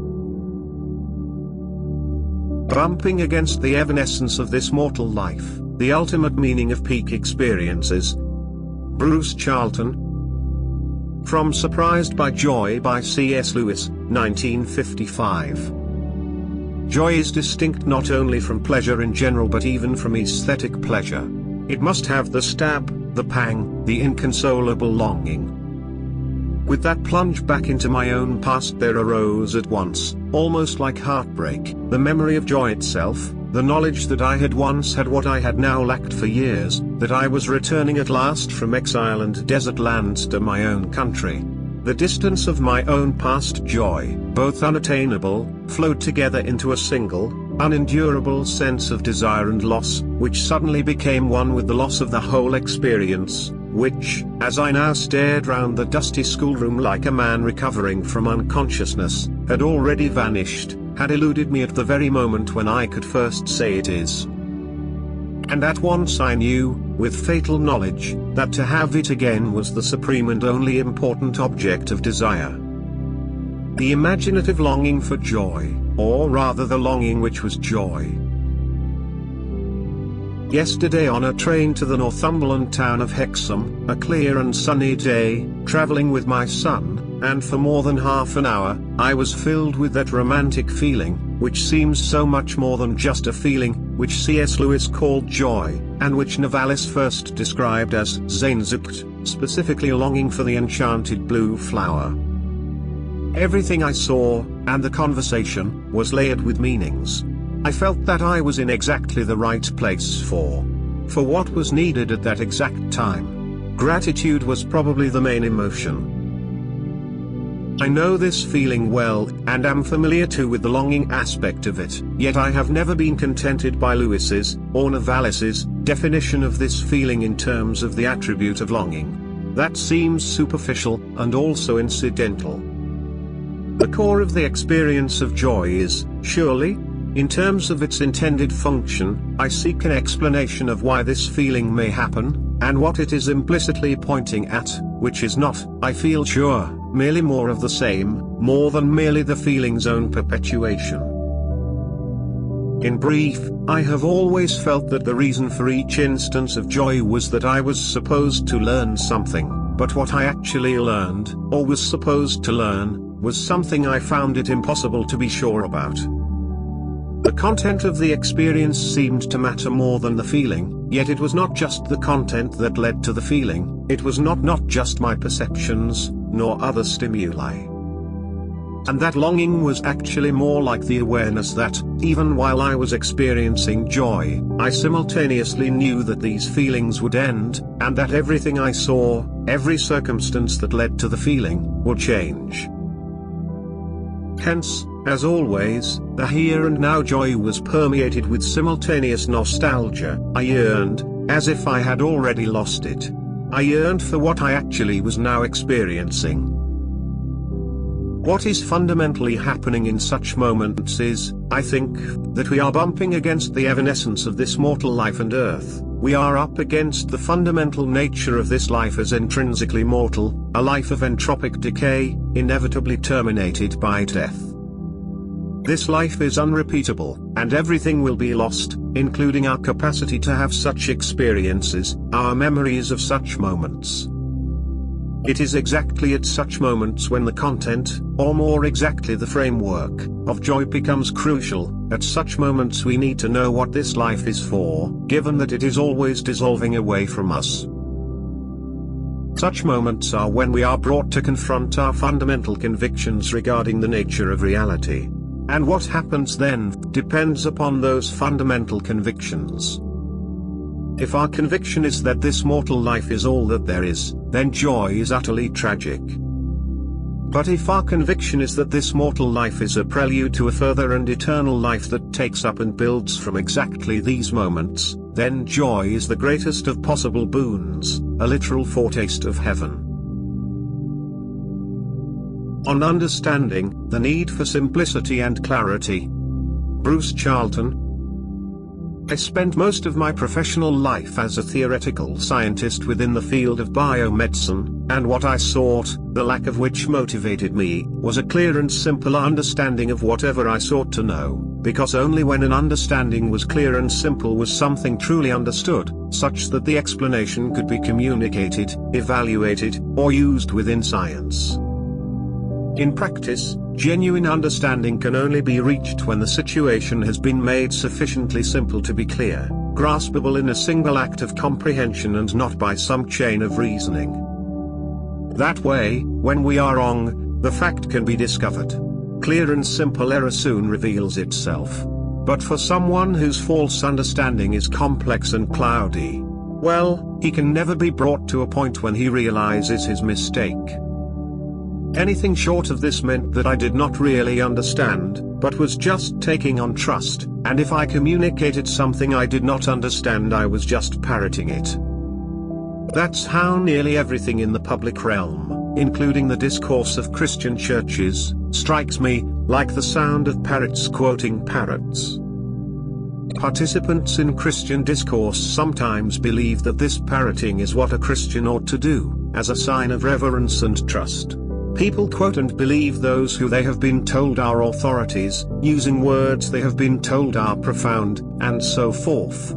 Bumping against the evanescence of this mortal life, the ultimate meaning of peak experiences, Bruce Charlton. From Surprised by Joy by C.S. Lewis, 1955. Joy is distinct not only from pleasure in general but even from aesthetic pleasure. It must have the stab, the pang, the inconsolable longing. With that plunge back into my own past there arose at once, almost like heartbreak, the memory of joy itself, the knowledge that I had once had what I had now lacked for years, that I was returning at last from exile and desert lands to my own country. The distance of my own past joy, both unattainable, flowed together into a single, unendurable sense of desire and loss, which suddenly became one with the loss of the whole experience, which, as I now stared round the dusty schoolroom like a man recovering from unconsciousness, had already vanished, had eluded me at the very moment when I could first say it is. And at once I knew, with fatal knowledge, that to have it again was the supreme and only important object of desire. The imaginative longing for joy, or rather the longing which was joy. Yesterday on a train to the Northumberland town of Hexham, a clear and sunny day, travelling with my son, and for more than half an hour, I was filled with that romantic feeling, which seems so much more than just a feeling, which C.S. Lewis called joy, and which Novalis first described as Sehnsucht, specifically a longing for the enchanted blue flower. Everything I saw, and the conversation, was layered with meanings. I felt that I was in exactly the right place for what was needed at that exact time. Gratitude was probably the main emotion. I know this feeling well, and am familiar too with the longing aspect of it, yet I have never been contented by Lewis's, or Novalis's, definition of this feeling in terms of the attribute of longing. That seems superficial, and also incidental. The core of the experience of joy is, surely, in terms of its intended function, I seek an explanation of why this feeling may happen, and what it is implicitly pointing at, which is not, I feel sure, merely more of the same, more than merely the feeling's own perpetuation. In brief, I have always felt that the reason for each instance of joy was that I was supposed to learn something, but what I actually learned, or was supposed to learn, was something I found it impossible to be sure about. The content of the experience seemed to matter more than the feeling, yet it was not just the content that led to the feeling, it was not just my perceptions, nor other stimuli. And that longing was actually more like the awareness that, even while I was experiencing joy, I simultaneously knew that these feelings would end, and that everything I saw, every circumstance that led to the feeling, would change. Hence, as always, the here and now joy was permeated with simultaneous nostalgia. I yearned, as if I had already lost it. I yearned for what I actually was now experiencing. What is fundamentally happening in such moments is, I think, that we are bumping against the evanescence of this mortal life and earth. We are up against the fundamental nature of this life as intrinsically mortal, a life of entropic decay, inevitably terminated by death. This life is unrepeatable, and everything will be lost, including our capacity to have such experiences, our memories of such moments. It is exactly at such moments when the content, or more exactly the framework, of joy becomes crucial. At such moments we need to know what this life is for, given that it is always dissolving away from us. Such moments are when we are brought to confront our fundamental convictions regarding the nature of reality. And what happens then, depends upon those fundamental convictions. If our conviction is that this mortal life is all that there is, then joy is utterly tragic. But if our conviction is that this mortal life is a prelude to a further and eternal life that takes up and builds from exactly these moments, then joy is the greatest of possible boons, a literal foretaste of heaven. On understanding the need for simplicity and clarity. Bruce Charlton. I spent most of my professional life as a theoretical scientist within the field of biomedicine, and what I sought, the lack of which motivated me, was a clear and simple understanding of whatever I sought to know, because only when an understanding was clear and simple was something truly understood, such that the explanation could be communicated, evaluated, or used within science. In practice, genuine understanding can only be reached when the situation has been made sufficiently simple to be clear, graspable in a single act of comprehension and not by some chain of reasoning. That way, when we are wrong, the fact can be discovered. Clear and simple error soon reveals itself. But for someone whose false understanding is complex and cloudy, well, he can never be brought to a point when he realizes his mistake. Anything short of this meant that I did not really understand, but was just taking on trust, and if I communicated something I did not understand I was just parroting it. That's how nearly everything in the public realm, including the discourse of Christian churches, strikes me, like the sound of parrots quoting parrots. Participants in Christian discourse sometimes believe that this parroting is what a Christian ought to do, as a sign of reverence and trust. People quote and believe those who they have been told are authorities, using words they have been told are profound, and so forth.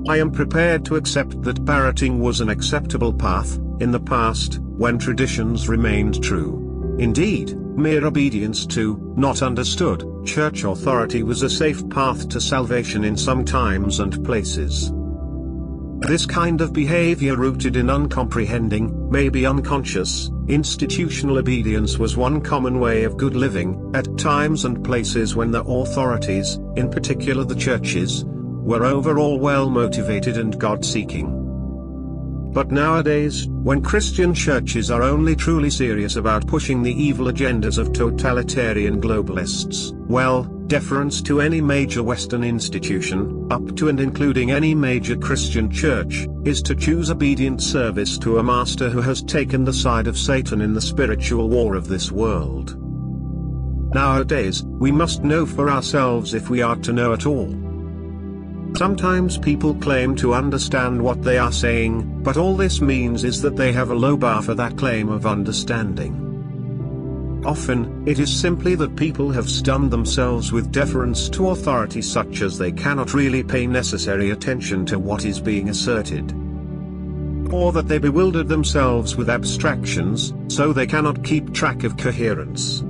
I am prepared to accept that parroting was an acceptable path, in the past, when traditions remained true. Indeed, mere obedience to, not understood, church authority was a safe path to salvation in some times and places. This kind of behavior rooted in uncomprehending, maybe unconscious, institutional obedience was one common way of good living, at times and places when the authorities, in particular the churches, were overall well motivated and God-seeking. But nowadays, when Christian churches are only truly serious about pushing the evil agendas of totalitarian globalists, well, deference to any major Western institution, up to and including any major Christian church, is to choose obedient service to a master who has taken the side of Satan in the spiritual war of this world. Nowadays, we must know for ourselves if we are to know at all. Sometimes people claim to understand what they are saying, but all this means is that they have a low bar for that claim of understanding. Often, it is simply that people have stunned themselves with deference to authority such as they cannot really pay necessary attention to what is being asserted. Or that they bewildered themselves with abstractions, so they cannot keep track of coherence.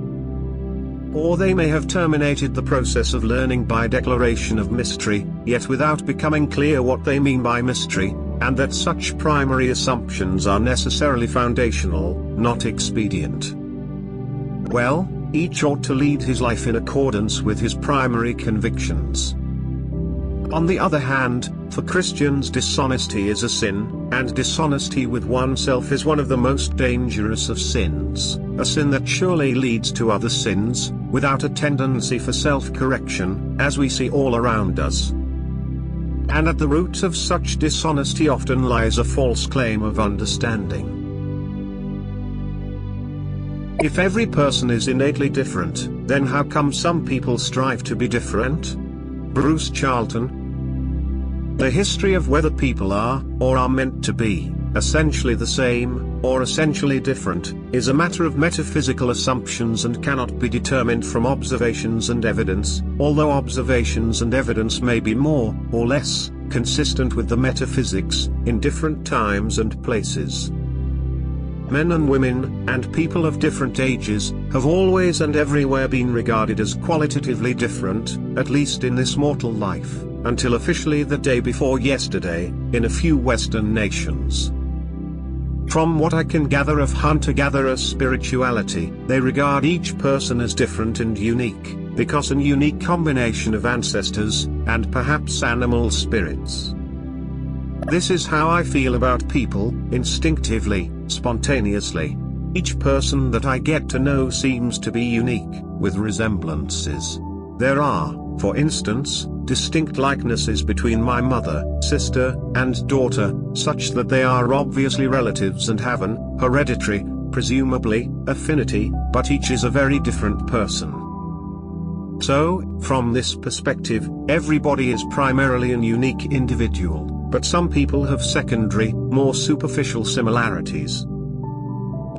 Or they may have terminated the process of learning by declaration of mystery, yet without becoming clear what they mean by mystery, and that such primary assumptions are necessarily foundational, not expedient. Well, each ought to lead his life in accordance with his primary convictions. On the other hand, for Christians dishonesty is a sin, and dishonesty with oneself is one of the most dangerous of sins, a sin that surely leads to other sins, without a tendency for self-correction, as we see all around us. And at the root of such dishonesty often lies a false claim of understanding. If every person is innately different, then how come some people strive to be different? Bruce Charlton. The history of whether people are, or are meant to be, essentially the same, or essentially different, is a matter of metaphysical assumptions and cannot be determined from observations and evidence, although observations and evidence may be more, or less, consistent with the metaphysics, in different times and places. Men and women, and people of different ages, have always and everywhere been regarded as qualitatively different, at least in this mortal life, until officially the day before yesterday, in a few Western nations. From what I can gather of hunter-gatherer spirituality, they regard each person as different and unique, because a unique combination of ancestors, and perhaps animal spirits. This is how I feel about people, instinctively, spontaneously. Each person that I get to know seems to be unique, with resemblances. There are, for instance, distinct likenesses between my mother, sister, and daughter, such that they are obviously relatives and have an hereditary, presumably, affinity, but each is a very different person. So, from this perspective, everybody is primarily an unique individual, but some people have secondary, more superficial similarities.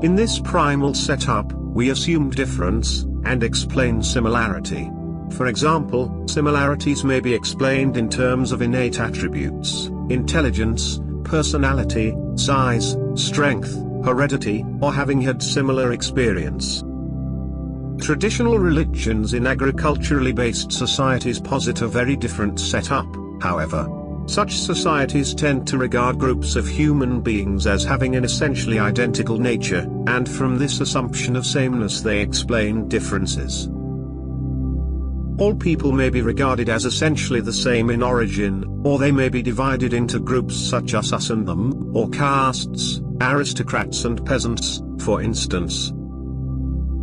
In this primal setup, we assume difference, and explain similarity. For example, similarities may be explained in terms of innate attributes, intelligence, personality, size, strength, heredity, or having had similar experience. Traditional religions in agriculturally based societies posit a very different setup, however. Such societies tend to regard groups of human beings as having an essentially identical nature, and from this assumption of sameness they explain differences. All people may be regarded as essentially the same in origin, or they may be divided into groups such as us and them, or castes, aristocrats and peasants, for instance.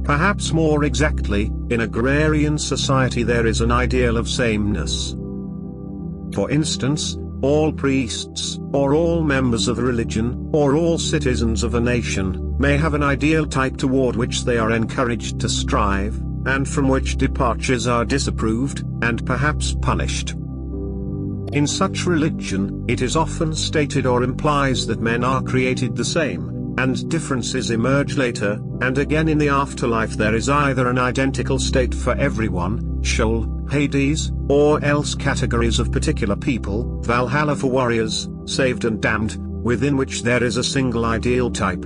Perhaps more exactly, in agrarian society there is an ideal of sameness. For instance, all priests, or all members of a religion, or all citizens of a nation, may have an ideal type toward which they are encouraged to strive, and from which departures are disapproved, and perhaps punished. In such religion, it is often stated or implies that men are created the same, and differences emerge later, and again in the afterlife there is either an identical state for everyone, Sheol, Hades, or else categories of particular people, Valhalla for warriors, saved and damned, within which there is a single ideal type.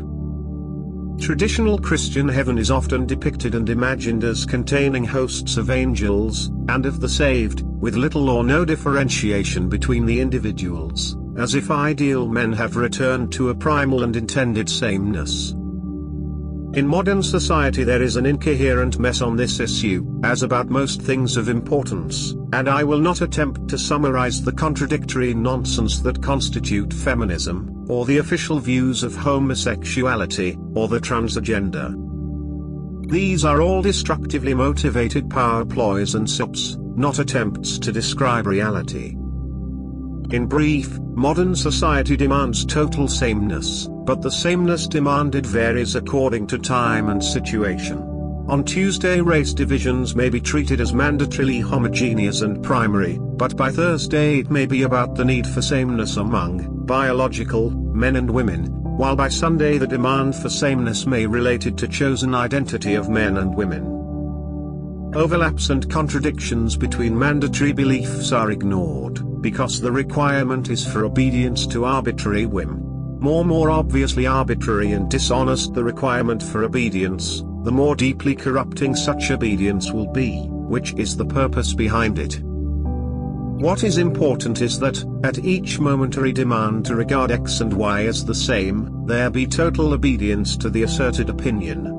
Traditional Christian heaven is often depicted and imagined as containing hosts of angels, and of the saved, with little or no differentiation between the individuals, as if ideal men have returned to a primal and intended sameness. In modern society there is an incoherent mess on this issue, as about most things of importance, and I will not attempt to summarize the contradictory nonsense that constitute feminism, or the official views of homosexuality, or the transgender. These are all destructively motivated power ploys and sops, not attempts to describe reality. In brief, modern society demands total sameness, but the sameness demanded varies according to time and situation. On Tuesday race divisions may be treated as mandatorily homogeneous and primary, but by Thursday it may be about the need for sameness among biological men and women, while by Sunday the demand for sameness may be related to chosen identity of men and women. Overlaps and contradictions between mandatory beliefs are ignored, because the requirement is for obedience to arbitrary whim. More obviously arbitrary and dishonest the requirement for obedience, the more deeply corrupting such obedience will be, which is the purpose behind it. What is important is that, at each momentary demand to regard X and Y as the same, there be total obedience to the asserted opinion.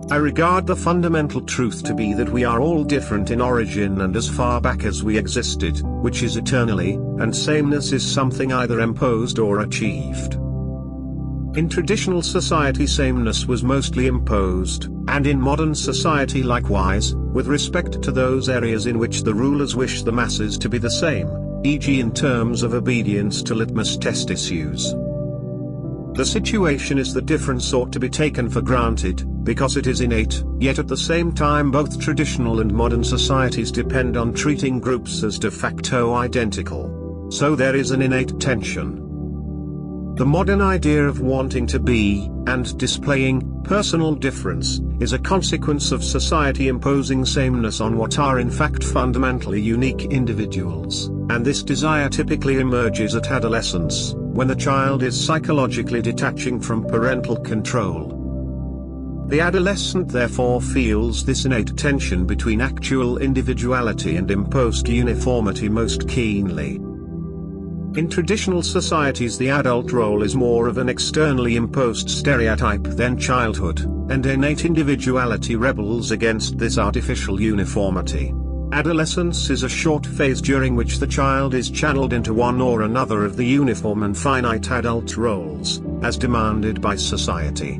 I regard the fundamental truth to be that we are all different in origin and as far back as we existed, which is eternally, and sameness is something either imposed or achieved. In traditional society sameness was mostly imposed, and in modern society likewise, with respect to those areas in which the rulers wish the masses to be the same, e.g. in terms of obedience to litmus test issues. The situation is that difference ought to be taken for granted, because it is innate, yet at the same time both traditional and modern societies depend on treating groups as de facto identical. So there is an innate tension. The modern idea of wanting to be, and displaying, personal difference, is a consequence of society imposing sameness on what are in fact fundamentally unique individuals, and this desire typically emerges at adolescence, when the child is psychologically detaching from parental control. The adolescent therefore feels this innate tension between actual individuality and imposed uniformity most keenly. In traditional societies the adult role is more of an externally imposed stereotype than childhood, and innate individuality rebels against this artificial uniformity. Adolescence is a short phase during which the child is channeled into one or another of the uniform and finite adult roles, as demanded by society.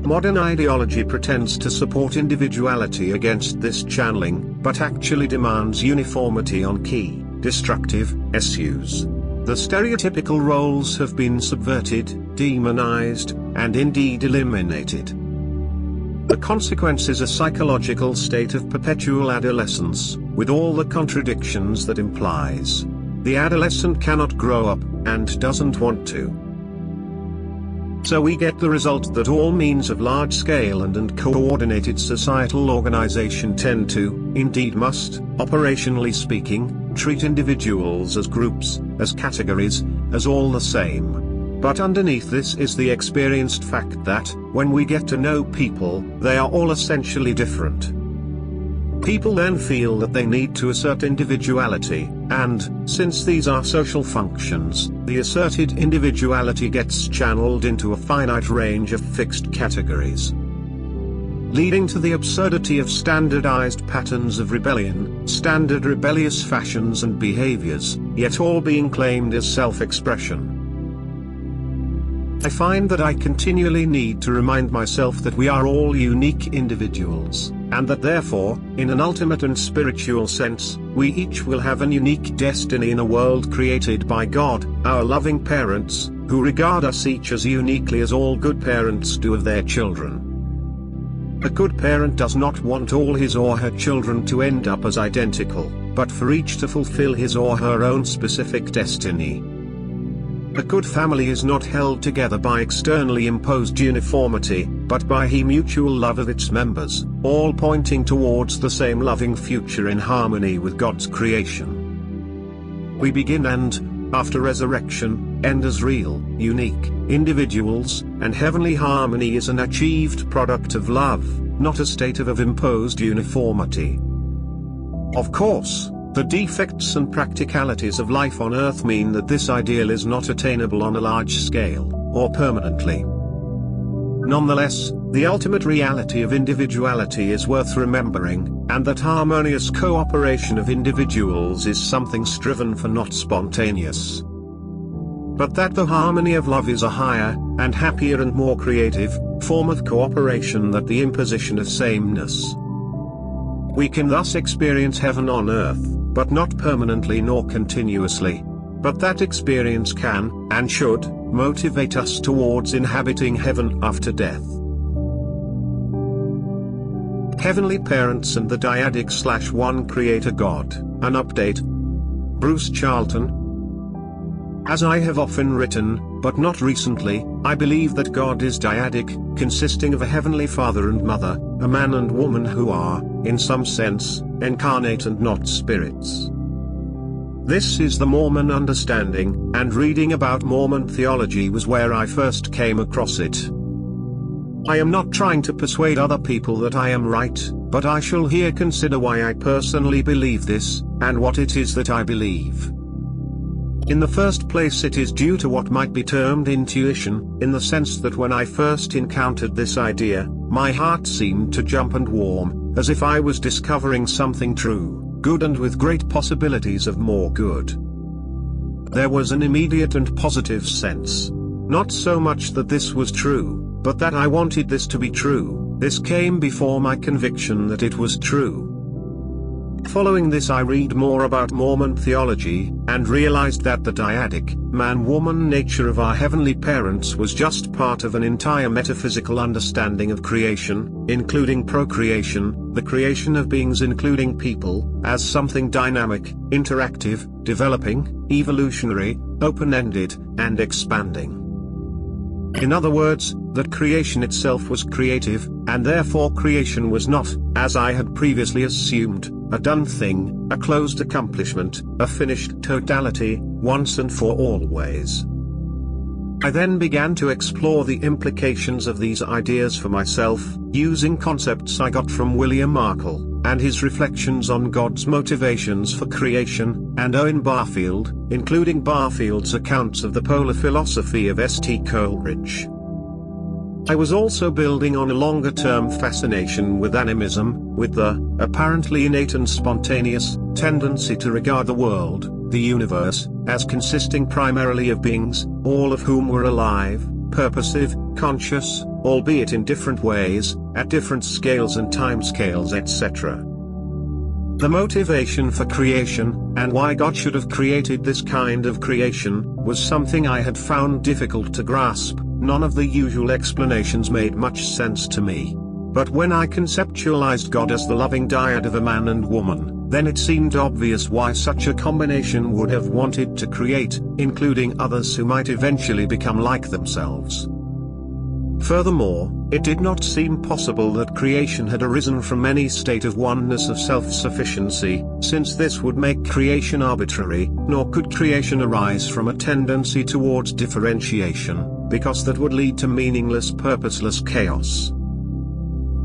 Modern ideology pretends to support individuality against this channeling, but actually demands uniformity on key, destructive, issues. The stereotypical roles have been subverted, demonized, and indeed eliminated. The consequence is a psychological state of perpetual adolescence, with all the contradictions that implies. The adolescent cannot grow up, and doesn't want to. So we get the result that all means of large-scale and coordinated societal organization tend to, indeed must, operationally speaking, treat individuals as groups, as categories, as all the same. But underneath this is the experienced fact that, when we get to know people, they are all essentially different. People then feel that they need to assert individuality, and, since these are social functions, the asserted individuality gets channeled into a finite range of fixed categories, leading to the absurdity of standardized patterns of rebellion, standard rebellious fashions and behaviors, yet all being claimed as self-expression. I find that I continually need to remind myself that we are all unique individuals, and that therefore, in an ultimate and spiritual sense, we each will have an unique destiny in a world created by God, our loving parents, who regard us each as uniquely as all good parents do of their children. A good parent does not want all his or her children to end up as identical, but for each to fulfill his or her own specific destiny. A good family is not held together by externally imposed uniformity, but by the mutual love of its members, all pointing towards the same loving future in harmony with God's creation. We begin and, after resurrection, end as real, unique individuals, and heavenly harmony is an achieved product of love, not a state of imposed uniformity. Of course, the defects and practicalities of life on Earth mean that this ideal is not attainable on a large scale, or permanently. Nonetheless, the ultimate reality of individuality is worth remembering, and that harmonious cooperation of individuals is something striven for, not spontaneous. But that the harmony of love is a higher, and happier and more creative, form of cooperation than the imposition of sameness. We can thus experience heaven on earth, but not permanently nor continuously. But that experience can, and should, motivate us towards inhabiting heaven after death. Heavenly Parents and the dyadic/one Creator God, an update. Bruce Charlton. As I have often written, but not recently, I believe that God is dyadic, consisting of a heavenly Father and Mother, a man and woman who are, in some sense, incarnate and not spirits. This is the Mormon understanding, and reading about Mormon theology was where I first came across it. I am not trying to persuade other people that I am right, but I shall here consider why I personally believe this, and what it is that I believe. In the first place, it is due to what might be termed intuition, in the sense that when I first encountered this idea, my heart seemed to jump and warm, as if I was discovering something true, good and with great possibilities of more good. There was an immediate and positive sense. Not so much that this was true, but that I wanted this to be true. This came before my conviction that it was true. Following this, I read more about Mormon theology, and realized that the dyadic, man-woman nature of our heavenly parents was just part of an entire metaphysical understanding of creation, including procreation, the creation of beings including people, as something dynamic, interactive, developing, evolutionary, open-ended, and expanding. In other words, that creation itself was creative, and therefore creation was not, as I had previously assumed, a done thing, a closed accomplishment, a finished totality, once and for always. I then began to explore the implications of these ideas for myself, using concepts I got from William Markle, and his reflections on God's motivations for creation, and Owen Barfield, including Barfield's accounts of the polar philosophy of St. Coleridge. I was also building on a longer-term fascination with animism, with the, apparently innate and spontaneous, tendency to regard the world, the universe, as consisting primarily of beings, all of whom were alive, purposive, conscious, albeit in different ways, at different scales and timescales, etc. The motivation for creation, and why God should have created this kind of creation, was something I had found difficult to grasp. None of the usual explanations made much sense to me. But when I conceptualized God as the loving dyad of a man and woman, then it seemed obvious why such a combination would have wanted to create, including others who might eventually become like themselves. Furthermore, it did not seem possible that creation had arisen from any state of oneness of self-sufficiency, since this would make creation arbitrary, nor could creation arise from a tendency towards differentiation, because that would lead to meaningless, purposeless chaos.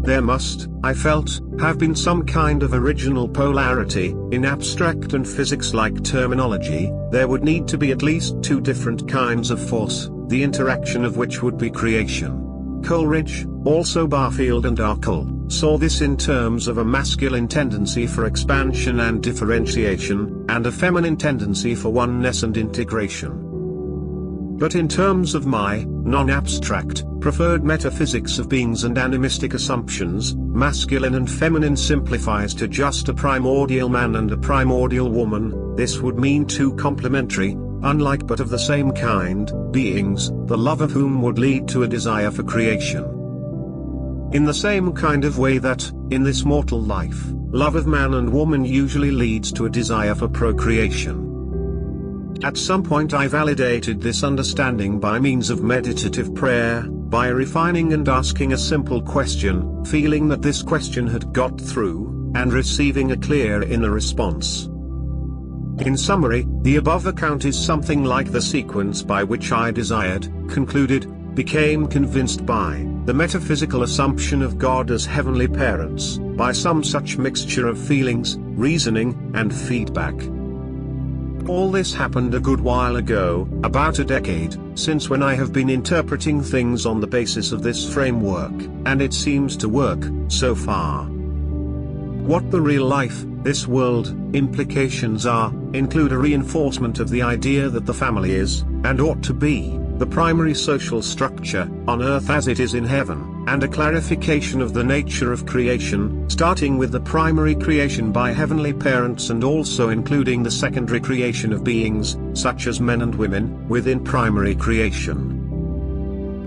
There must, I felt, have been some kind of original polarity. In abstract and physics-like terminology, there would need to be at least two different kinds of force, the interaction of which would be creation. Coleridge, also Barfield and Arkell, saw this in terms of a masculine tendency for expansion and differentiation, and a feminine tendency for oneness and integration. But in terms of my, non-abstract, preferred metaphysics of beings and animistic assumptions, masculine and feminine simplifies to just a primordial man and a primordial woman. This would mean two complementary, unlike but of the same kind, beings, the love of whom would lead to a desire for creation. In the same kind of way that, in this mortal life, love of man and woman usually leads to a desire for procreation. At some point I validated this understanding by means of meditative prayer, by refining and asking a simple question, feeling that this question had got through, and receiving a clear inner response. In summary, the above account is something like the sequence by which I desired, concluded, became convinced by, the metaphysical assumption of God as heavenly parents, by some such mixture of feelings, reasoning, and feedback. All this happened a good while ago, about a decade, since when I have been interpreting things on the basis of this framework, and it seems to work, so far. What the real life, this world, implications are, include a reinforcement of the idea that the family is, and ought to be, the primary social structure, on earth as it is in heaven, and a clarification of the nature of creation, starting with the primary creation by heavenly parents and also including the secondary creation of beings, such as men and women, within primary creation.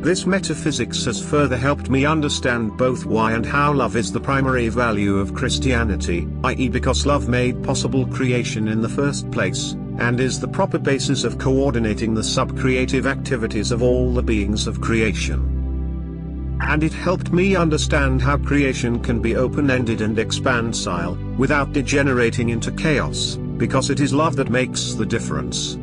This metaphysics has further helped me understand both why and how love is the primary value of Christianity, i.e. because love made possible creation in the first place, and is the proper basis of coordinating the sub-creative activities of all the beings of creation. And it helped me understand how creation can be open-ended and expansile, without degenerating into chaos, because it is love that makes the difference.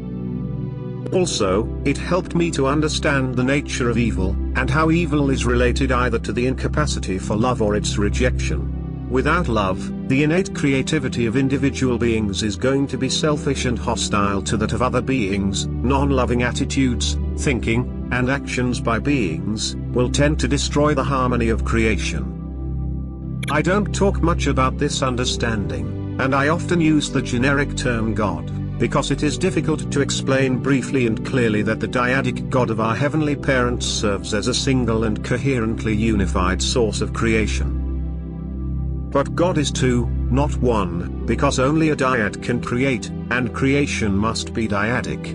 Also, it helped me to understand the nature of evil, and how evil is related either to the incapacity for love or its rejection. Without love, the innate creativity of individual beings is going to be selfish and hostile to that of other beings. Non-loving attitudes, thinking, and actions by beings, will tend to destroy the harmony of creation. I don't talk much about this understanding, and I often use the generic term God, because it is difficult to explain briefly and clearly that the dyadic God of our heavenly parents serves as a single and coherently unified source of creation. But God is two, not one, because only a dyad can create, and creation must be dyadic.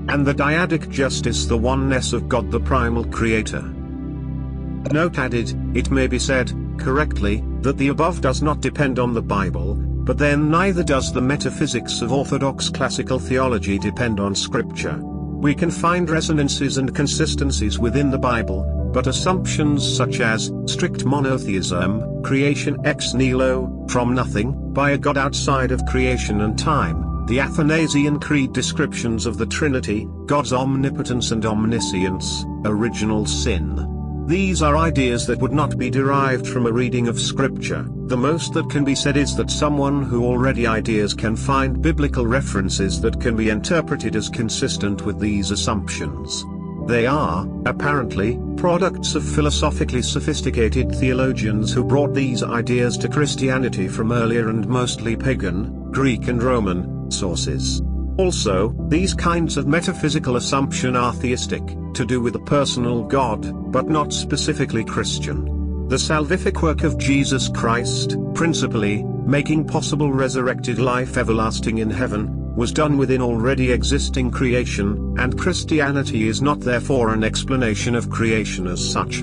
And the dyadic justice, the oneness of God the primal creator. Note added, it may be said, correctly, that the above does not depend on the Bible, but then neither does the metaphysics of Orthodox classical theology depend on Scripture. We can find resonances and consistencies within the Bible, but assumptions such as, strict monotheism, creation ex nihilo, from nothing, by a God outside of creation and time, the Athanasian Creed descriptions of the Trinity, God's omnipotence and omniscience, original sin. These are ideas that would not be derived from a reading of Scripture. The most that can be said is that someone who already ideas can find biblical references that can be interpreted as consistent with these assumptions. They are, apparently, products of philosophically sophisticated theologians who brought these ideas to Christianity from earlier and mostly pagan, Greek and Roman, sources. Also, these kinds of metaphysical assumption are theistic, to do with a personal God, but not specifically Christian. The salvific work of Jesus Christ, principally, making possible resurrected life everlasting in heaven, was done within already existing creation, and Christianity is not therefore an explanation of creation as such.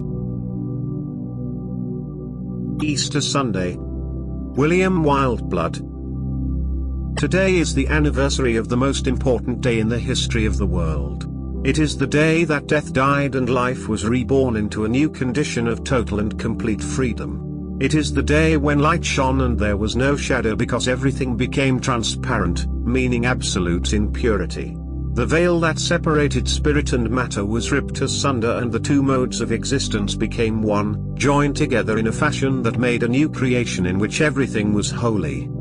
Easter Sunday. William Wildblood. Today is the anniversary of the most important day in the history of the world. It is the day that death died and life was reborn into a new condition of total and complete freedom. It is the day when light shone and there was no shadow because everything became transparent, meaning absolute in purity. The veil that separated spirit and matter was ripped asunder and the two modes of existence became one, joined together in a fashion that made a new creation in which everything was holy.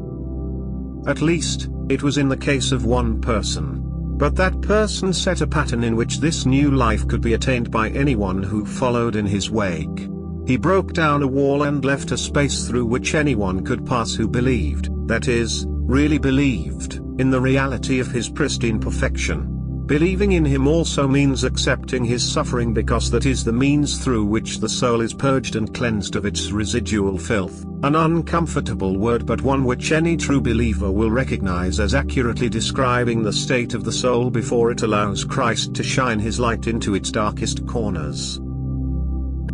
At least, it was in the case of one person. But that person set a pattern in which this new life could be attained by anyone who followed in his wake. He broke down a wall and left a space through which anyone could pass who believed, that is, really believed, in the reality of his pristine perfection. Believing in him also means accepting his suffering because that is the means through which the soul is purged and cleansed of its residual filth, an uncomfortable word but one which any true believer will recognize as accurately describing the state of the soul before it allows Christ to shine his light into its darkest corners.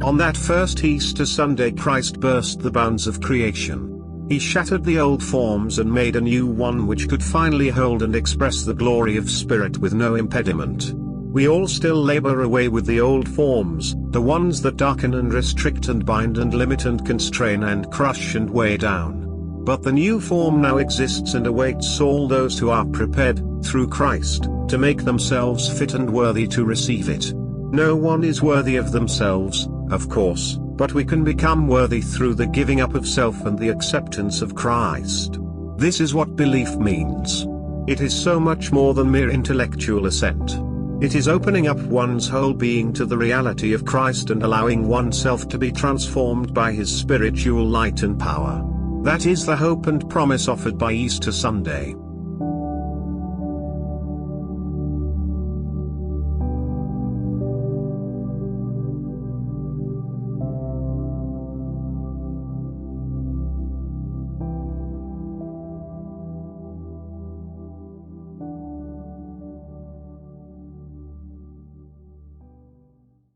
On that first Easter Sunday Christ burst the bounds of creation. He shattered the old forms and made a new one which could finally hold and express the glory of spirit with no impediment. We all still labor away with the old forms, the ones that darken and restrict and bind and limit and constrain and crush and weigh down. But the new form now exists and awaits all those who are prepared, through Christ, to make themselves fit and worthy to receive it. No one is worthy of themselves, of course, but we can become worthy through the giving up of self and the acceptance of Christ. This is what belief means. It is so much more than mere intellectual assent. It is opening up one's whole being to the reality of Christ and allowing oneself to be transformed by his spiritual light and power. That is the hope and promise offered by Easter Sunday.